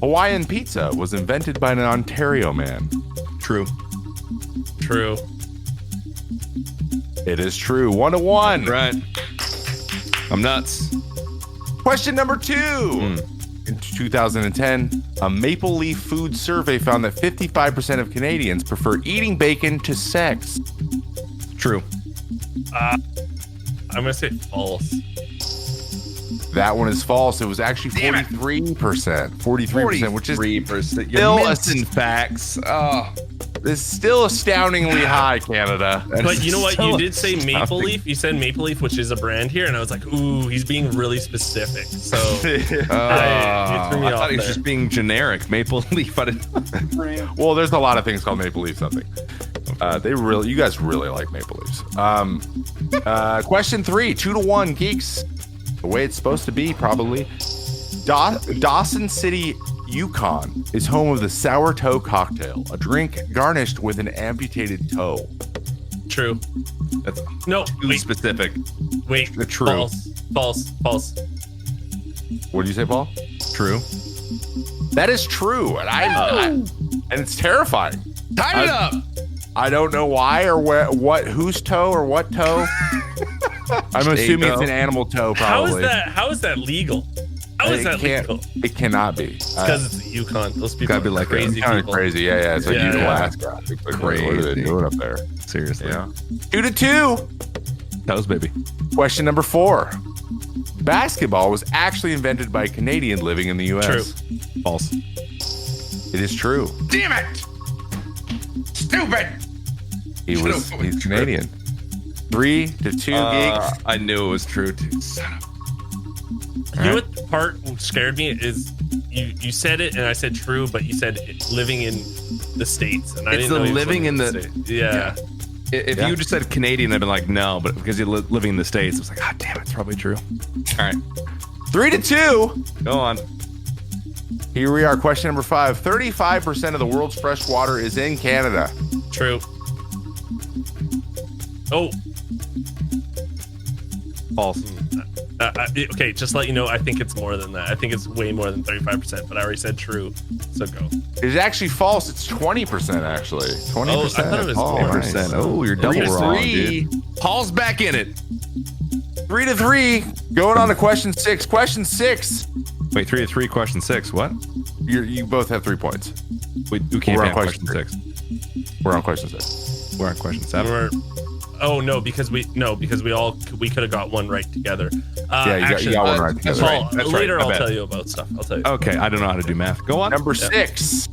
Hawaiian pizza was invented by an Ontario man. True. True. It is true. 1-1. Right. I'm nuts. Question number 2. In 2010, a Maple Leaf Food survey found that 55% of Canadians prefer eating bacon to sex. True. I'm going to say false. That one is false. It was actually 43%. 43%, which is 3%. Still You're missing facts. Oh. It's still astoundingly high, Canada. But you know what? So You did say Maple astounding. Leaf. You said Maple Leaf, which is a brand here, and I was like, ooh, he's being really specific. So you threw me I off thought he was there. just being generic. Maple Leaf. I didn't. Well, there's a lot of things called Maple Leaf something. You guys really like Maple Leafs. Question 3, 2-1, Geeks. The way it's supposed to be, probably. Dawson City, Yukon is home of the sour toe cocktail, a drink garnished with an amputated toe. True. That's No, too specific. wait. True. False. What do you say, Paul? True. That is true, and and it's terrifying. Tie it up. I don't know why or whose toe or what toe. I'm assuming it's an animal toe, probably. How is that legal? How is that legal? It cannot be. Because it's the Yukon. Those people Gotta be are like crazy Kind of people. crazy. Yeah. It's like Yeah, Alaska. Like, what are they doing up there? Seriously. Yeah. 2-2. Toes, baby. Question number 4. Basketball was actually invented by a Canadian living in the U.S. True. False. It is true. Damn it! Stupid! He's Canadian. 3-2, Geeks. I knew it was true, too. Son of You know what part scared me is you said it and I said true, but you said living in the States, and I It's didn't know the he was living in the States. Yeah. If you just said Canadian, I'd been like, no, but because you're living in the States, I was like, God damn it, it's probably true. All right. 3-2. Go on. Here we are. Question number 5. 35% of the world's fresh water is in Canada. True. Oh. False. Okay, just to let you know, I think it's more than that. I think it's way more than 35%, but I already said true, so go. It's actually false. It's 20%, actually. 20%. Oh, I thought it was Oh, 20%. nice. Oh, you're double wrong, 3-3. dude. Paul's back in it. 3-3. Going on to question 6. Question 6. Wait, 3-3, question 6. What? You both have 3 points. We can't We're be on on question question 6. We're on question 6. We're on question 7. Oh no, because we could have got one right together. Yeah, you got one right together. Paul, That's right. later My I'll bad. tell you about stuff. I'll tell you. Okay, I don't know how to do math. Go on. Number 6.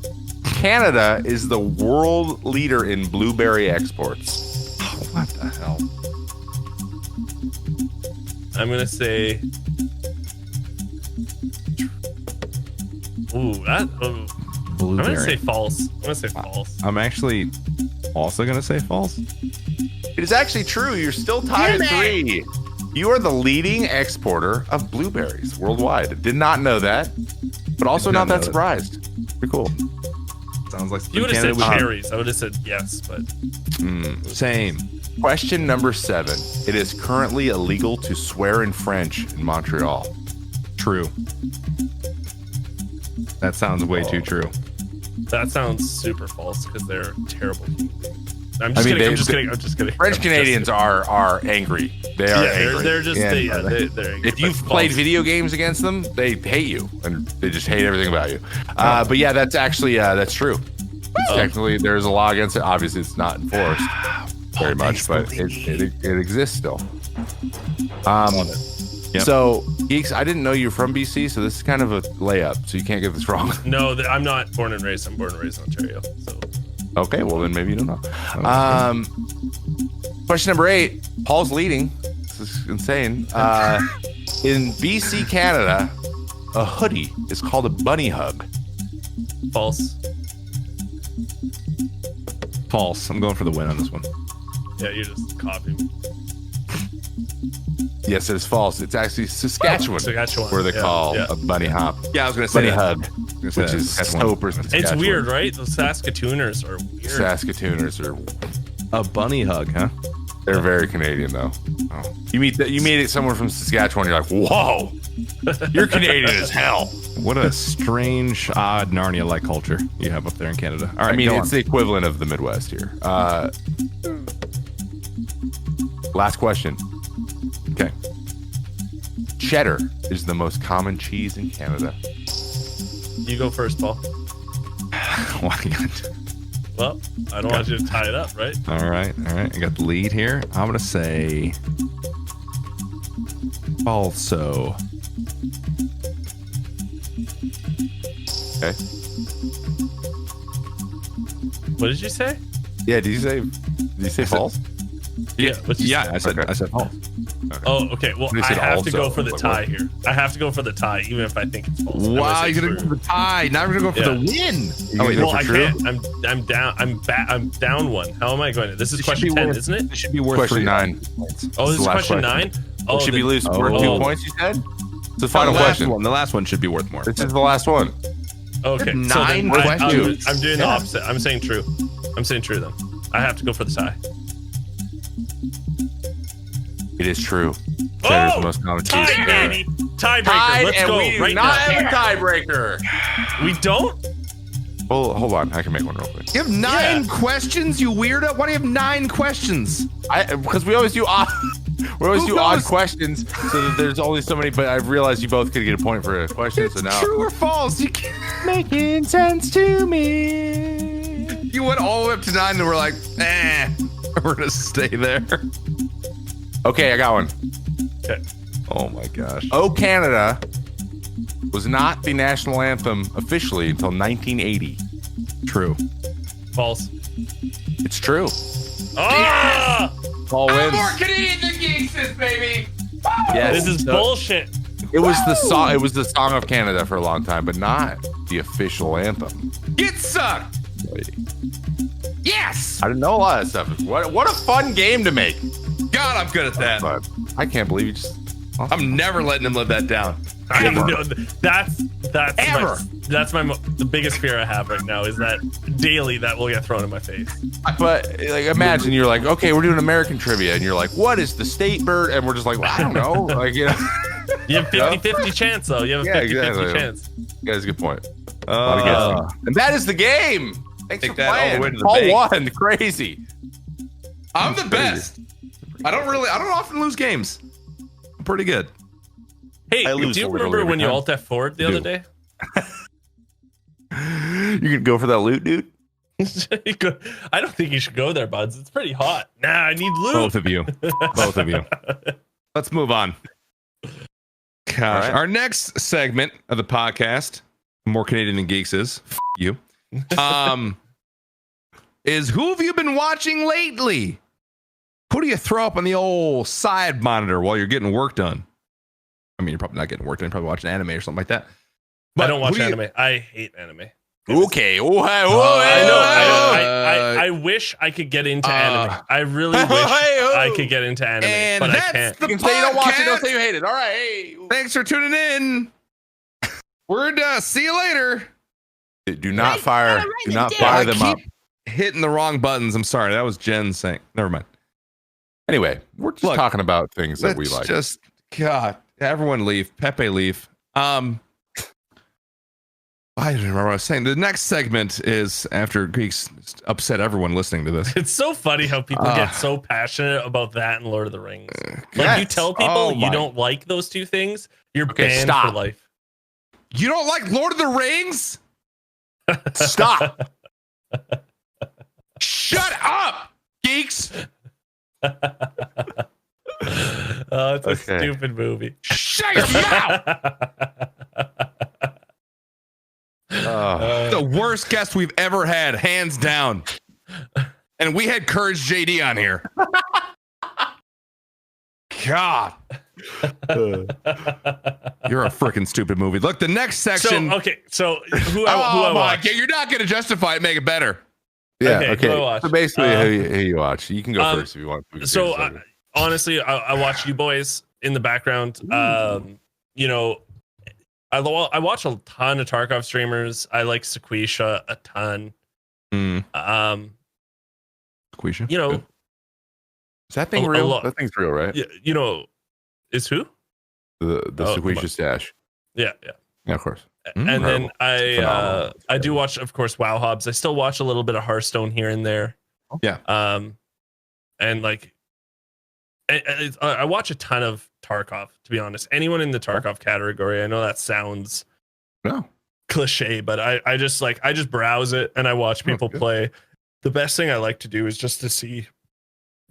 Canada is the world leader in blueberry exports. Oh, what the hell? I'm gonna say. Ooh, that. I'm gonna say Blueberry. false. I'm gonna say false. I'm actually also gonna say false. It is actually true. You're still tied at 3. You are the leading exporter of blueberries worldwide. Did not know that, but also not that surprised. Pretty cool. Sounds like You would have said Canada would- cherries. I would have said yes, but Same. Question number 7. It is currently illegal to swear in French in Montreal. True. That sounds way too true. that sounds super false because they're terrible. I'm just I mean, kidding. I'm just kidding. I'm just kidding. French Canadians are angry. They are angry. They're just they're angry. If you've played video games against them, they hate you and they just hate everything about you. But yeah, that's actually that's true. Technically, there's a law against it. Obviously, it's not enforced very much, but it exists still. Yep. So, Geeks, I didn't know you were from BC, so this is kind of a layup, so you can't get this wrong. No, I'm not born and raised. I'm born and raised in Ontario. So Okay, well then maybe you don't know. Question number 8. Paul's leading. This is insane. In BC, Canada, a hoodie is called a bunny hug. false. False. I'm going for the win on this one. Yeah, you're just copying me. Yes, it is false. It's actually Saskatchewan, Saskatchewan, where they yeah, call yeah. a bunny hop. Yeah, I was going to say Bunny that. hug, Gonna say which that. is Saskatchewan. Soper. It's weird, right? Those Saskatooners are weird. Saskatooners are A bunny hug, huh? they're very Canadian though. Oh. You meet it someone from Saskatchewan, you're like, whoa, you're Canadian as hell. What a strange, odd Narnia-like culture you have up there in Canada. All right, I mean, go it's on. the equivalent of the Midwest here. Last question. Okay. Cheddar is the most common cheese in Canada. You go first, Paul. Why not? Well, I don't want you to tie it up, right? All right. I got the lead here. I'm going to say also. Okay. What did you say? Yeah. Did you say false? Yeah. What'd you say? I said false. Oh, okay. Well, You I said have to go also. for the Like, tie what? here. I have to go for the tie, even if I think it's false. I'm Wow, say you're going to true. go for the tie. Now we're going to go for the win. You gonna go Well, for I true? can't. I'm down. I'm down one. How am I going to? This is It should question be 10, worth- isn't it? It should be worth Question 3 9. points. Oh, this the is last question question. 9. Oh, Oh, should be worth 2 oh. points, you said? It's the final the last question. one. The last one should be worth more. This is the last one. Okay. Nine so then questions. I'm doing the opposite. I'm saying true. I'm saying true then. I have to go for the tie. It is true. Cheddar's the Oh, most common cheese tie, in Canada. baby. Tiebreaker. Tied, Let's and go we do right not now. have a tiebreaker. We don't? Well, hold on. I can make one real quick. You have 9 questions, you weirdo. Why do you have 9 questions? Because we always do odd. We always Who do odd knows? questions, so that there's only so many. But I've realized you both could get a point for a question. It's So now, true or false? You can't. making sense to me. You went all the way up to 9 and we're like, we're going to stay there. Okay, I got one. Okay. Oh my gosh. "Oh Canada" was not the national anthem officially until 1980. True. False. It's true. Ah! Paul wins. Canadian than GeeksEh, baby. Yes. This is So bullshit. It was the song. It was the song of Canada for a long time, but not the official anthem. Get sucked. Yes. I didn't know a lot of stuff. What a fun game to make. God, I'm good at that. But I can't believe you just. I'm never letting him live that down. No, that's Ever. the biggest fear I have right now is that daily that will get thrown in my face. But like, imagine you're like, okay, we're doing American trivia, and you're like, what is the state bird? And we're just like, well, I don't know. Like, you know, You have 50-50 chance though. You have a 50-50 exactly. chance. Yeah, that's a good point. A lot of guessing. And that is the game. Thanks Take for that all the playing. way to the Paul bank. won. Crazy. I'm the best. I don't often lose games. I'm pretty good. Hey, I do lose you a little remember every when you time. alt F4'd the other day? You could go for that loot, dude. I don't think you should go there, buds. It's pretty hot. Nah, I need loot. Both of you. Both of you. Let's move on. Gosh. right. Our next segment of the podcast, more Canadian than Geeks is, you, is who have you been watching lately? Who do you throw up on the old side monitor while you're getting work done? I mean, you're probably not getting work done. You're probably watching anime or something like that. I don't watch who do you- anime. I hate anime. Okay. Oh, I know. I wish I could get into anime. I really wish I could get into anime, but I can't. You can say you don't watch it. Don't say you hate it. All right. Hey. Thanks for tuning in. We're done. See you later. Do not fire. Do not fire them up. Hitting the wrong buttons. I'm sorry. That was Jen saying. Never mind. Anyway, we're just talking about things that we like. Just God. Everyone leave. Pepe leave. I don't remember what I was saying. The next segment is after Geeks upset everyone listening to this. It's so funny how people get so passionate about that and Lord of the Rings. Like you tell people you don't like those two things, you're banned for life. You don't like Lord of the Rings? Stop. Shut up, Geeks. It's a stupid movie. Shut your mouth. The worst guest we've ever had, hands down. And we had Courage JD on here. God. You're a freaking stupid movie. Look, the next section. So who I watch? You're not going to justify it, make it better. Yeah, okay. So basically, who you watch. You can go first if you want. Honestly, I watch you boys in the background. You know, I watch a ton of Tarkov streamers. I like Sequisha a ton. Sequisha? You know, is that thing real? That thing's real, right? Yeah, you know, is who? The Sequisha stash. Yeah, of course. And then I do watch, of course, WoW Hobbs. I still watch a little bit of Hearthstone here and there. Yeah. And like, I watch a ton of Tarkov, to be honest. Anyone in the Tarkov category, I know that sounds cliche, but I just browse it and I watch people play. The best thing I like to do is just to see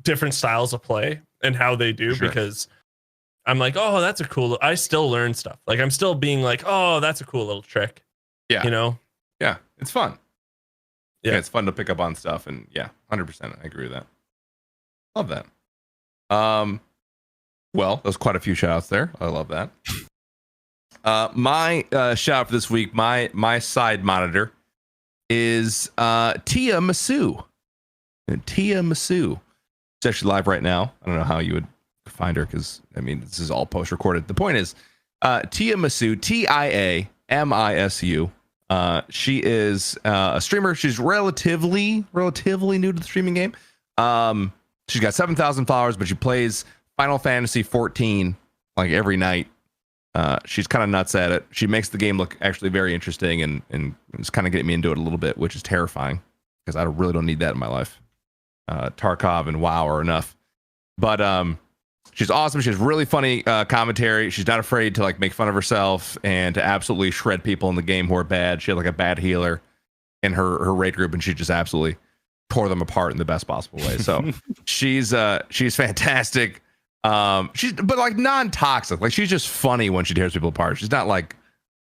different styles of play and how they do, because I'm like, oh, that's a cool. I still learn stuff. Like I'm still being like, oh, that's a cool little trick. Yeah, you know. Yeah, it's fun. Yeah, it's fun to pick up on stuff, and 100%, I agree with that. Love that. Well, there's quite a few shout outs there. I love that. My shout out for this week, my side monitor is Tia Masu. Tia Masu. It's actually live right now. I don't know how you would find her, because I mean this is all post recorded. The point is Tia Masu, TIAMISU. She is a streamer. She's relatively new to the streaming game. She's got 7,000 followers, but she plays Final Fantasy 14 like every night. She's kind of nuts at it. She makes the game look actually very interesting, and it's kind of getting me into it a little bit, which is terrifying because I really don't need that in my life. Tarkov and WoW are enough. But she's awesome. She has really funny commentary. She's not afraid to like make fun of herself and to absolutely shred people in the game who are bad. She had like a bad healer in her raid group, and she just absolutely tore them apart in the best possible way. So she's fantastic. She's but like non-toxic. Like she's just funny when she tears people apart. She's not like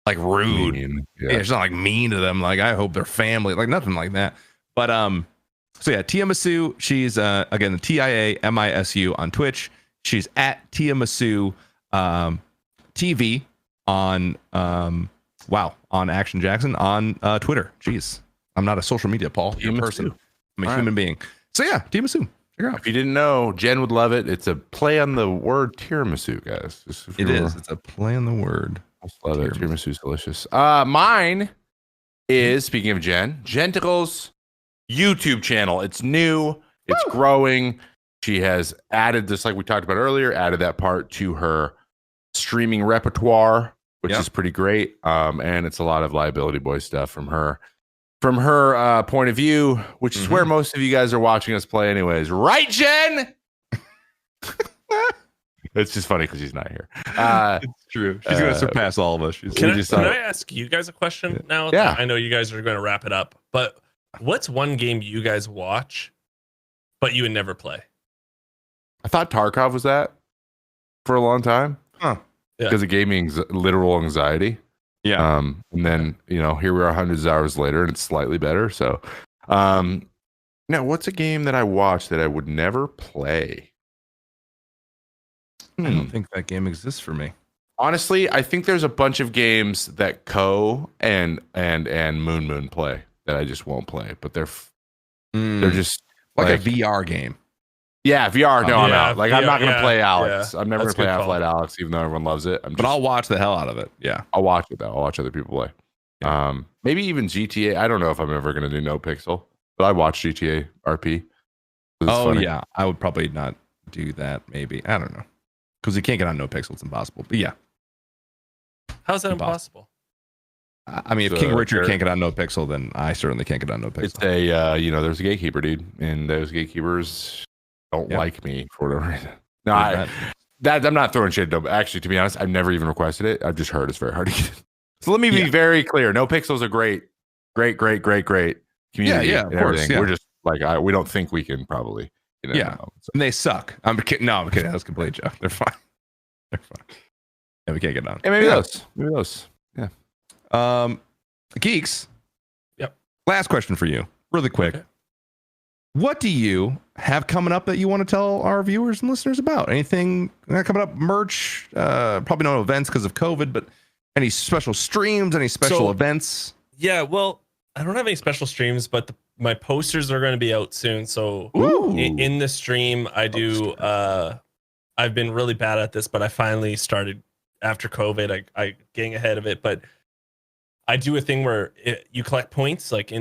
rude. Yeah, she's not like mean to them. Like I hope they're family. Like nothing like that. But so yeah, Tia Masu. She's again the TIAMISU on Twitch. She's at Tia Masu TV on on ActionJaxon on Twitter. Jeez, I'm not a social media Paul. You're a person. I'm a human being. So yeah, Tia Masu. If you didn't know, Jen would love it. It's a play on the word tiramisu, guys. It is. It's a play on the word. I love it. Tiramisu's delicious. Mine is, speaking of Jen, Genticle's YouTube channel. It's new. It's growing. She has added this, like we talked about earlier, added that part to her streaming repertoire, which is pretty great. And it's a lot of Liability Boy stuff from her point of view, which is where most of you guys are watching us play anyways. Right, Jen? It's just funny because she's not here. It's true. She's going to surpass all of us. Can I ask you guys a question now? Yeah. I know you guys are going to wrap it up, but what's one game you guys watch, but you would never play? I thought Tarkov was that for a long time. Huh. Because it gave me literal anxiety. Yeah. And then, here we are hundreds of hours later and it's slightly better. So, now what's a game that I watched that I would never play? I don't think that game exists for me. Honestly, I think there's a bunch of games that Co and Moon play that I just won't play, but they're just like a VR game. Yeah, VR. No, I'm out. Like, VR, I'm not going to play Alex. I'm never going That's to play good Half-Life call. Alex, even though everyone loves it. But I'll watch the hell out of it. Yeah. I'll watch it, though. I'll watch other people play. Maybe even GTA. I don't know if I'm ever going to do No Pixel, but I watch GTA RP. Funny. Yeah. I would probably not do that, maybe. I don't know. Because you can't get on No Pixel. It's impossible. But yeah. How's that impossible? I mean, if King Richard can't get on No Pixel, then I certainly can't get on No Pixel. It's a, there's a gatekeeper, dude. And those gatekeepers don't like me for whatever reason. No, I'm not throwing shit. Actually, to be honest, I've never even requested it. I've just heard it's very hard to get it. So let me be very clear. No Pixel's a great community. Yeah, of course. Yeah. We're just like, we don't think we can probably. And they suck. I'm kidding. No, I'm kidding. That's a complete joke. They're fine. Yeah, we can't get on. And maybe those. Yeah. Geeks. Yep. Last question for you, really quick. Okay. What do you have coming up that you want to tell our viewers and listeners about? Anything coming up? Merch? Probably no events because of COVID, but any special streams? Any special events? Yeah. Well, I don't have any special streams, but my posters are going to be out soon. So in the stream, I do. I've been really bad at this, but I finally started after COVID. I getting ahead of it, but I do a thing where you collect points, like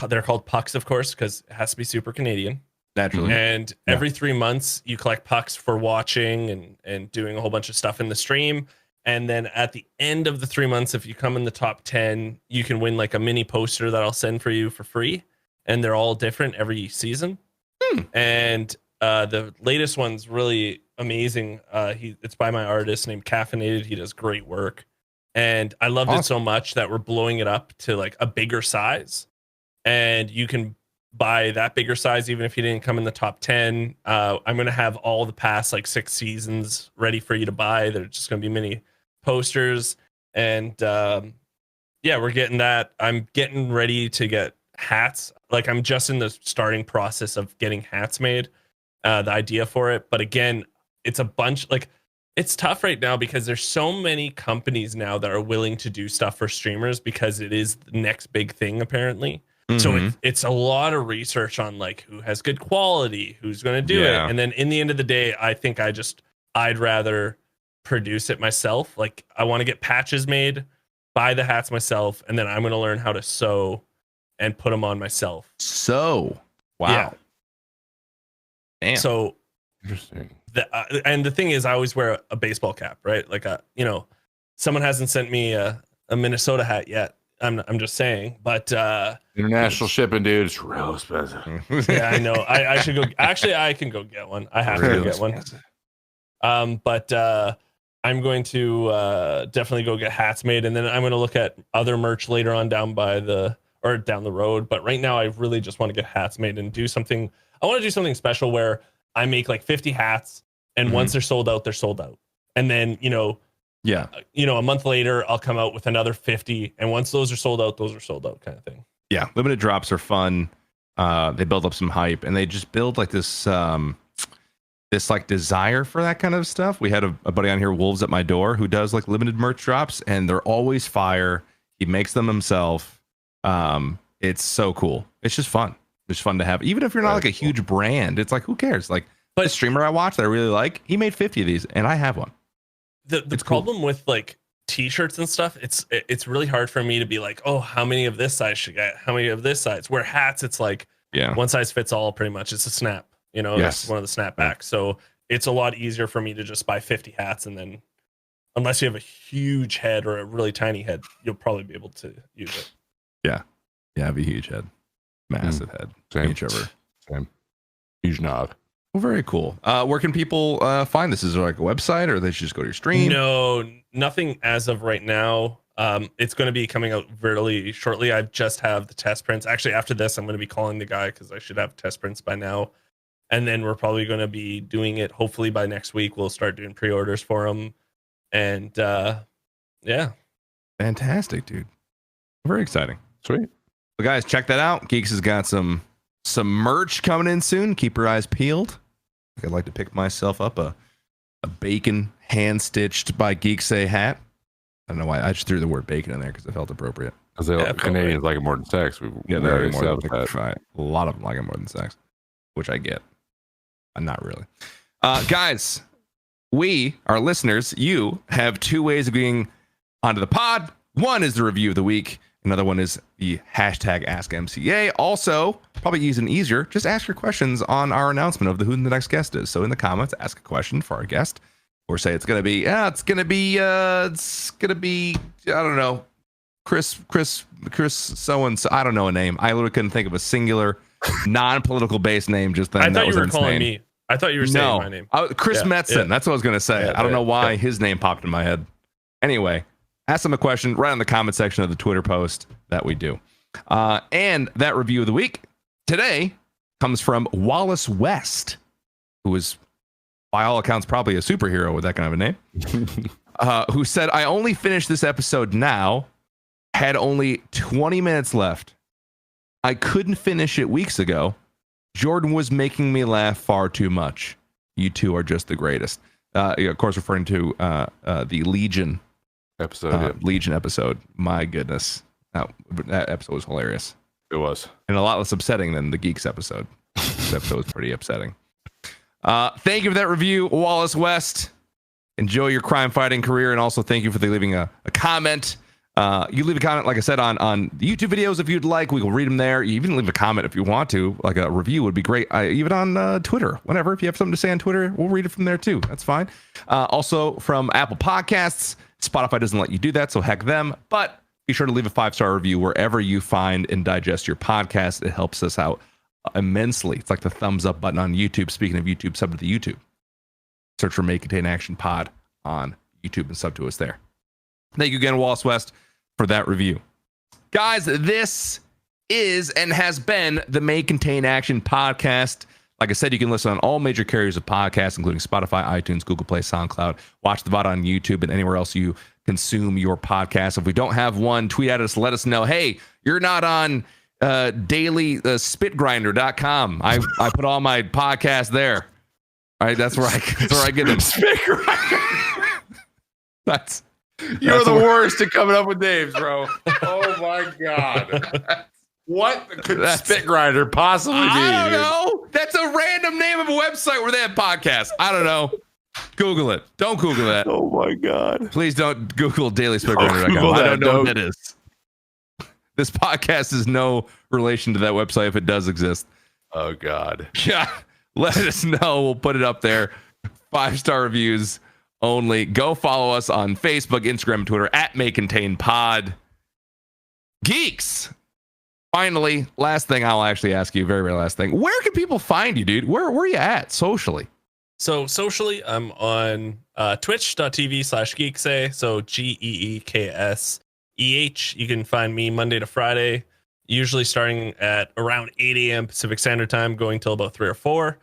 they're called pucks, of course, because it has to be super Canadian. Naturally. And every 3 months, you collect pucks for watching and doing a whole bunch of stuff in the stream. And then at the end of the 3 months, if you come in the top 10, you can win like a mini poster that I'll send for you for free. And they're all different every season. And the latest one's really amazing. It's by my artist named Caffeinated. He does great work. And I loved it so much that we're blowing it up to like a bigger size. And you can buy that bigger size even if you didn't come in the top 10. I'm going to have all the past like 6 seasons ready for you to buy. They're just going to be mini posters. And we're getting that. I'm getting ready to get hats. Like, I'm just in the starting process of getting hats made, the idea for it. But again, it's a bunch, like, it's tough right now because there's so many companies now that are willing to do stuff for streamers because it is the next big thing, apparently. So it's a lot of research on like who has good quality, who's going to do it. And then in the end of the day, I think I'd rather produce it myself. Like, I want to get patches made, buy the hats myself, and then I'm going to learn how to sew and put them on myself. So, wow. Yeah. Damn. So interesting. And the thing is, I always wear a baseball cap, right? Like, someone hasn't sent me a Minnesota hat yet. I'm just saying, but international shipping, dude, it's real expensive. Yeah, I know. I should go. Actually, I can go get one. I have to go get one. But I'm going to definitely go get hats made, and then I'm going to look at other merch later on down the road. But right now, I really just want to get hats made and do something. I want to do something special where I make like 50 hats, and once they're sold out, they're sold out. And then, a month later, I'll come out with another 50. And once those are sold out kind of thing. Yeah. Limited drops are fun. They build up some hype, and they just build like this like desire for that kind of stuff. We had a buddy on here, Wolves at My Door, who does like limited merch drops, and they're always fire. He makes them himself. It's so cool. It's just fun. It's fun to have. Even if you're not like a huge brand, it's like, who cares? Like, but a streamer I watch that I really like, he made 50 of these, and I have one. The problem with like t-shirts and stuff, it's really hard for me to be like, oh, how many of this size should I get? How many of this size? Where hats, it's like one size fits all pretty much. It's a snap, it's one of the snapbacks. So it's a lot easier for me to just buy 50 hats, and then unless you have a huge head or a really tiny head, you'll probably be able to use it. Yeah. Yeah, have a huge head. Massive head. Same. Same. Huge knob. Well, very cool. Where can people find this? Is there like a website, or they should just go to your stream? No, nothing as of right now. It's going to be coming out really shortly. I just have the test prints. Actually, after this, I'm going to be calling the guy because I should have test prints by now. And then we're probably going to be doing it. Hopefully by next week, we'll start doing pre-orders for them. And yeah. Fantastic, dude. Very exciting. Sweet. Well, guys, check that out. Geeks has got some merch coming in soon. Keep your eyes peeled. I'd like to pick myself up a a bacon hand-stitched by GeeksEh hat. I don't know why. I just threw the word bacon in there because it felt appropriate. Because Canadians like it more than sex. They like more than sex. Right. A lot of them like it more than sex, which I get. Not really. Guys, we, our listeners, you have two ways of getting onto the pod. One is the review of the week. Another one is the hashtag AskMCA. Also, probably easier, just ask your questions on our announcement of who the next guest is. So in the comments, ask a question for our guest. Or say it's gonna be, I don't know, Chris so-and-so. I don't know a name. I literally couldn't think of a singular non-political based name just then. I thought you were calling me. I thought you were saying my name. Chris Metzen. That's what I was gonna say. I don't know why his name popped in my head. Anyway, ask him a question right in the comment section of the Twitter post that we do. And that review of the week today comes from Wallace West, who is, by all accounts, probably a superhero with that kind of a name, who said, I only finished this episode now, had only 20 minutes left. I couldn't finish it weeks ago. Jordan was making me laugh far too much. You two are just the greatest. Of course, referring to the Legion episode. Legion episode. My goodness. That episode was hilarious. It was. And a lot less upsetting than the Geeks episode. This episode was pretty upsetting. Thank you for that review, Wallace West. Enjoy your crime fighting career, and also thank you for leaving a comment. You leave a comment, like I said, on the YouTube videos if you'd like. We will read them there. You even leave a comment if you want to, like a review would be great. Even on Twitter, whatever. If you have something to say on Twitter, we'll read it from there too. That's fine. Also from Apple Podcasts. Spotify doesn't let you do that, so heck them. But be sure to leave a 5-star review wherever you find and digest your podcast. It helps us out immensely. It's like the thumbs up button on YouTube. Speaking of YouTube, sub to the YouTube. Search for May Contain Action Pod on YouTube and sub to us there. Thank you again, Wallace West, for that review. Guys, this is and has been the May Contain Action podcast. Like I said, you can listen on all major carriers of podcasts, including Spotify, iTunes, Google Play, SoundCloud. Watch the VOD on YouTube and anywhere else you consume your podcast. If we don't have one, tweet at us. Let us know, hey, you're not on spitgrinder.com. I put all my podcasts there. All right, that's where I get them. You're the worst at coming up with names, bro. Oh my god. What could Spit Grinder possibly be? I don't know. That's a random name of a website where they have podcasts. I don't know. Google it. Don't Google that. Oh my god. Please don't Google dailyspitgrinder.com. I don't know what that is. This podcast is no relation to that website if it does exist. Oh god. Yeah. Let us know. We'll put it up there. 5-star reviews only. Go follow us on Facebook, Instagram, and Twitter at MayContainPod. Geeks. Finally, last thing I'll actually ask you, very, very last thing. Where can people find you, dude? Where are you at socially? So socially, I'm on twitch.tv/GeeksEh. So GeeksEh. You can find me Monday to Friday, usually starting at around 8 a.m. Pacific Standard Time, going till about 3 or 4.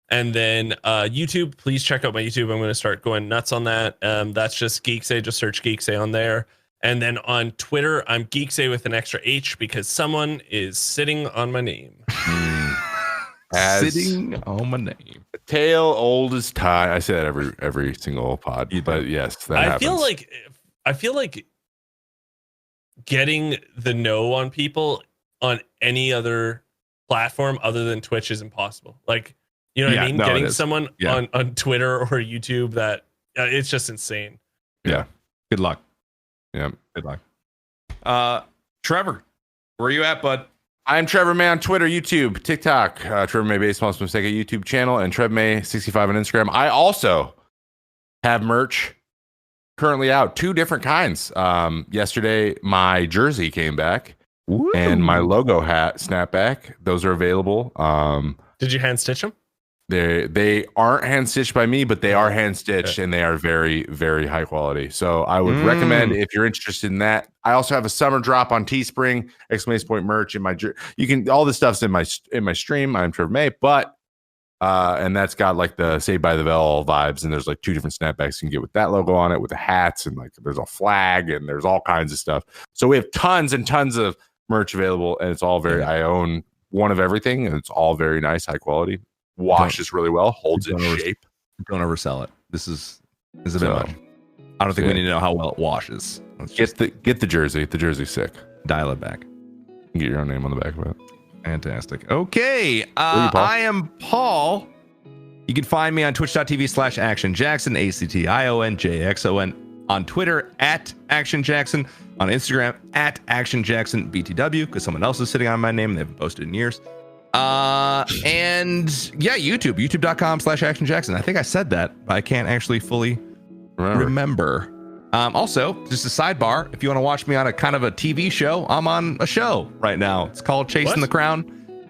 And then YouTube, please check out my YouTube. I'm going to start going nuts on that. That's just GeeksEh. Just search GeeksEh on there. And then on Twitter, I'm GeeksEh with an extra H because someone is sitting on my name. Sitting on my name. A tale old as time. I say that every single pod. But yes, that happens. I feel like getting the no on people on any other platform other than Twitch is impossible. Like, you know what I mean? Getting someone on Twitter or YouTube that it's just insane. Yeah. Good luck. Yeah. Good luck. Trevor, where are you at, bud? I'm Trevor May on Twitter, YouTube, TikTok, Trevor May Baseball Mistake YouTube channel, and Trev May 65 on Instagram. I also have merch currently out, 2 different kinds. Yesterday, my jersey came back. Woo. And my logo hat snapback. Those are available. Did you hand stitch them? They aren't hand stitched by me, but they are hand stitched, and they are very, very high quality. So I would recommend if you're interested in that. I also have a summer drop on Teespring, exclamation point merch in my. You can all this stuff's in my stream. I'm Trevor May, but and that's got like the Saved by the Bell vibes, and there's like 2 different snapbacks you can get with that logo on it, with the hats, and like there's a flag, and there's all kinds of stuff. So we have tons and tons of merch available, and it's all very. I own one of everything, and it's all very nice, high quality. Washes really well, holds in shape. Don't oversell it. This is a bit much. I don't think we need to know how well it washes. Let's get the jersey. The jersey's sick. Dial it back. Get your own name on the back of it. Fantastic. Okay. I am Paul. You can find me on twitch.tv/ActionJaxon, ActionJaxon, on Twitter @ActionJaxon, on Instagram @ActionJaxonBTW, because someone else is sitting on my name and they haven't posted in years. And yeah, youtube.com/ActionJaxon. I think I said that, but I can't actually fully remember. Also, just a sidebar, if you want to watch me on a kind of a TV show, I'm on a show right now. It's called Chasing the Crown.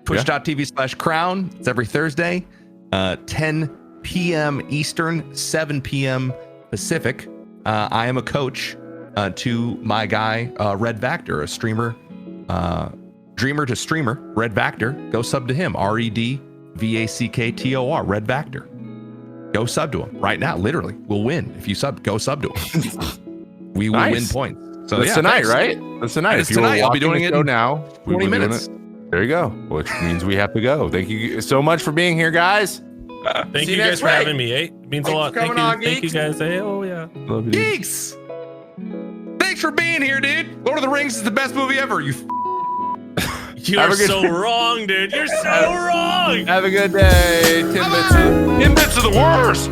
Twitch.tv/Crown. It's every Thursday, 10 p.m. Eastern, 7 p.m. Pacific. I am a coach to my guy, Red Vactor, a streamer, dreamer to streamer, Red Vactor. Go sub to him, REDVACKTOR, Red Vactor. Go sub to him right now. Literally, we'll win if you sub. Go sub to him. We will win points. So that's tonight, right? That's tonight. If tonight, I'll be doing it now. 20 minutes. There you go. Which means we have to go. Thank you so much for being here, guys. Thank you guys for having me. It means a lot. Thank you guys. Oh yeah. Love you. Geeks. Thanks for being here, dude. Lord of the Rings is the best movie ever. You're so wrong, dude. You're so wrong. Have a good day. Timbits are the worst.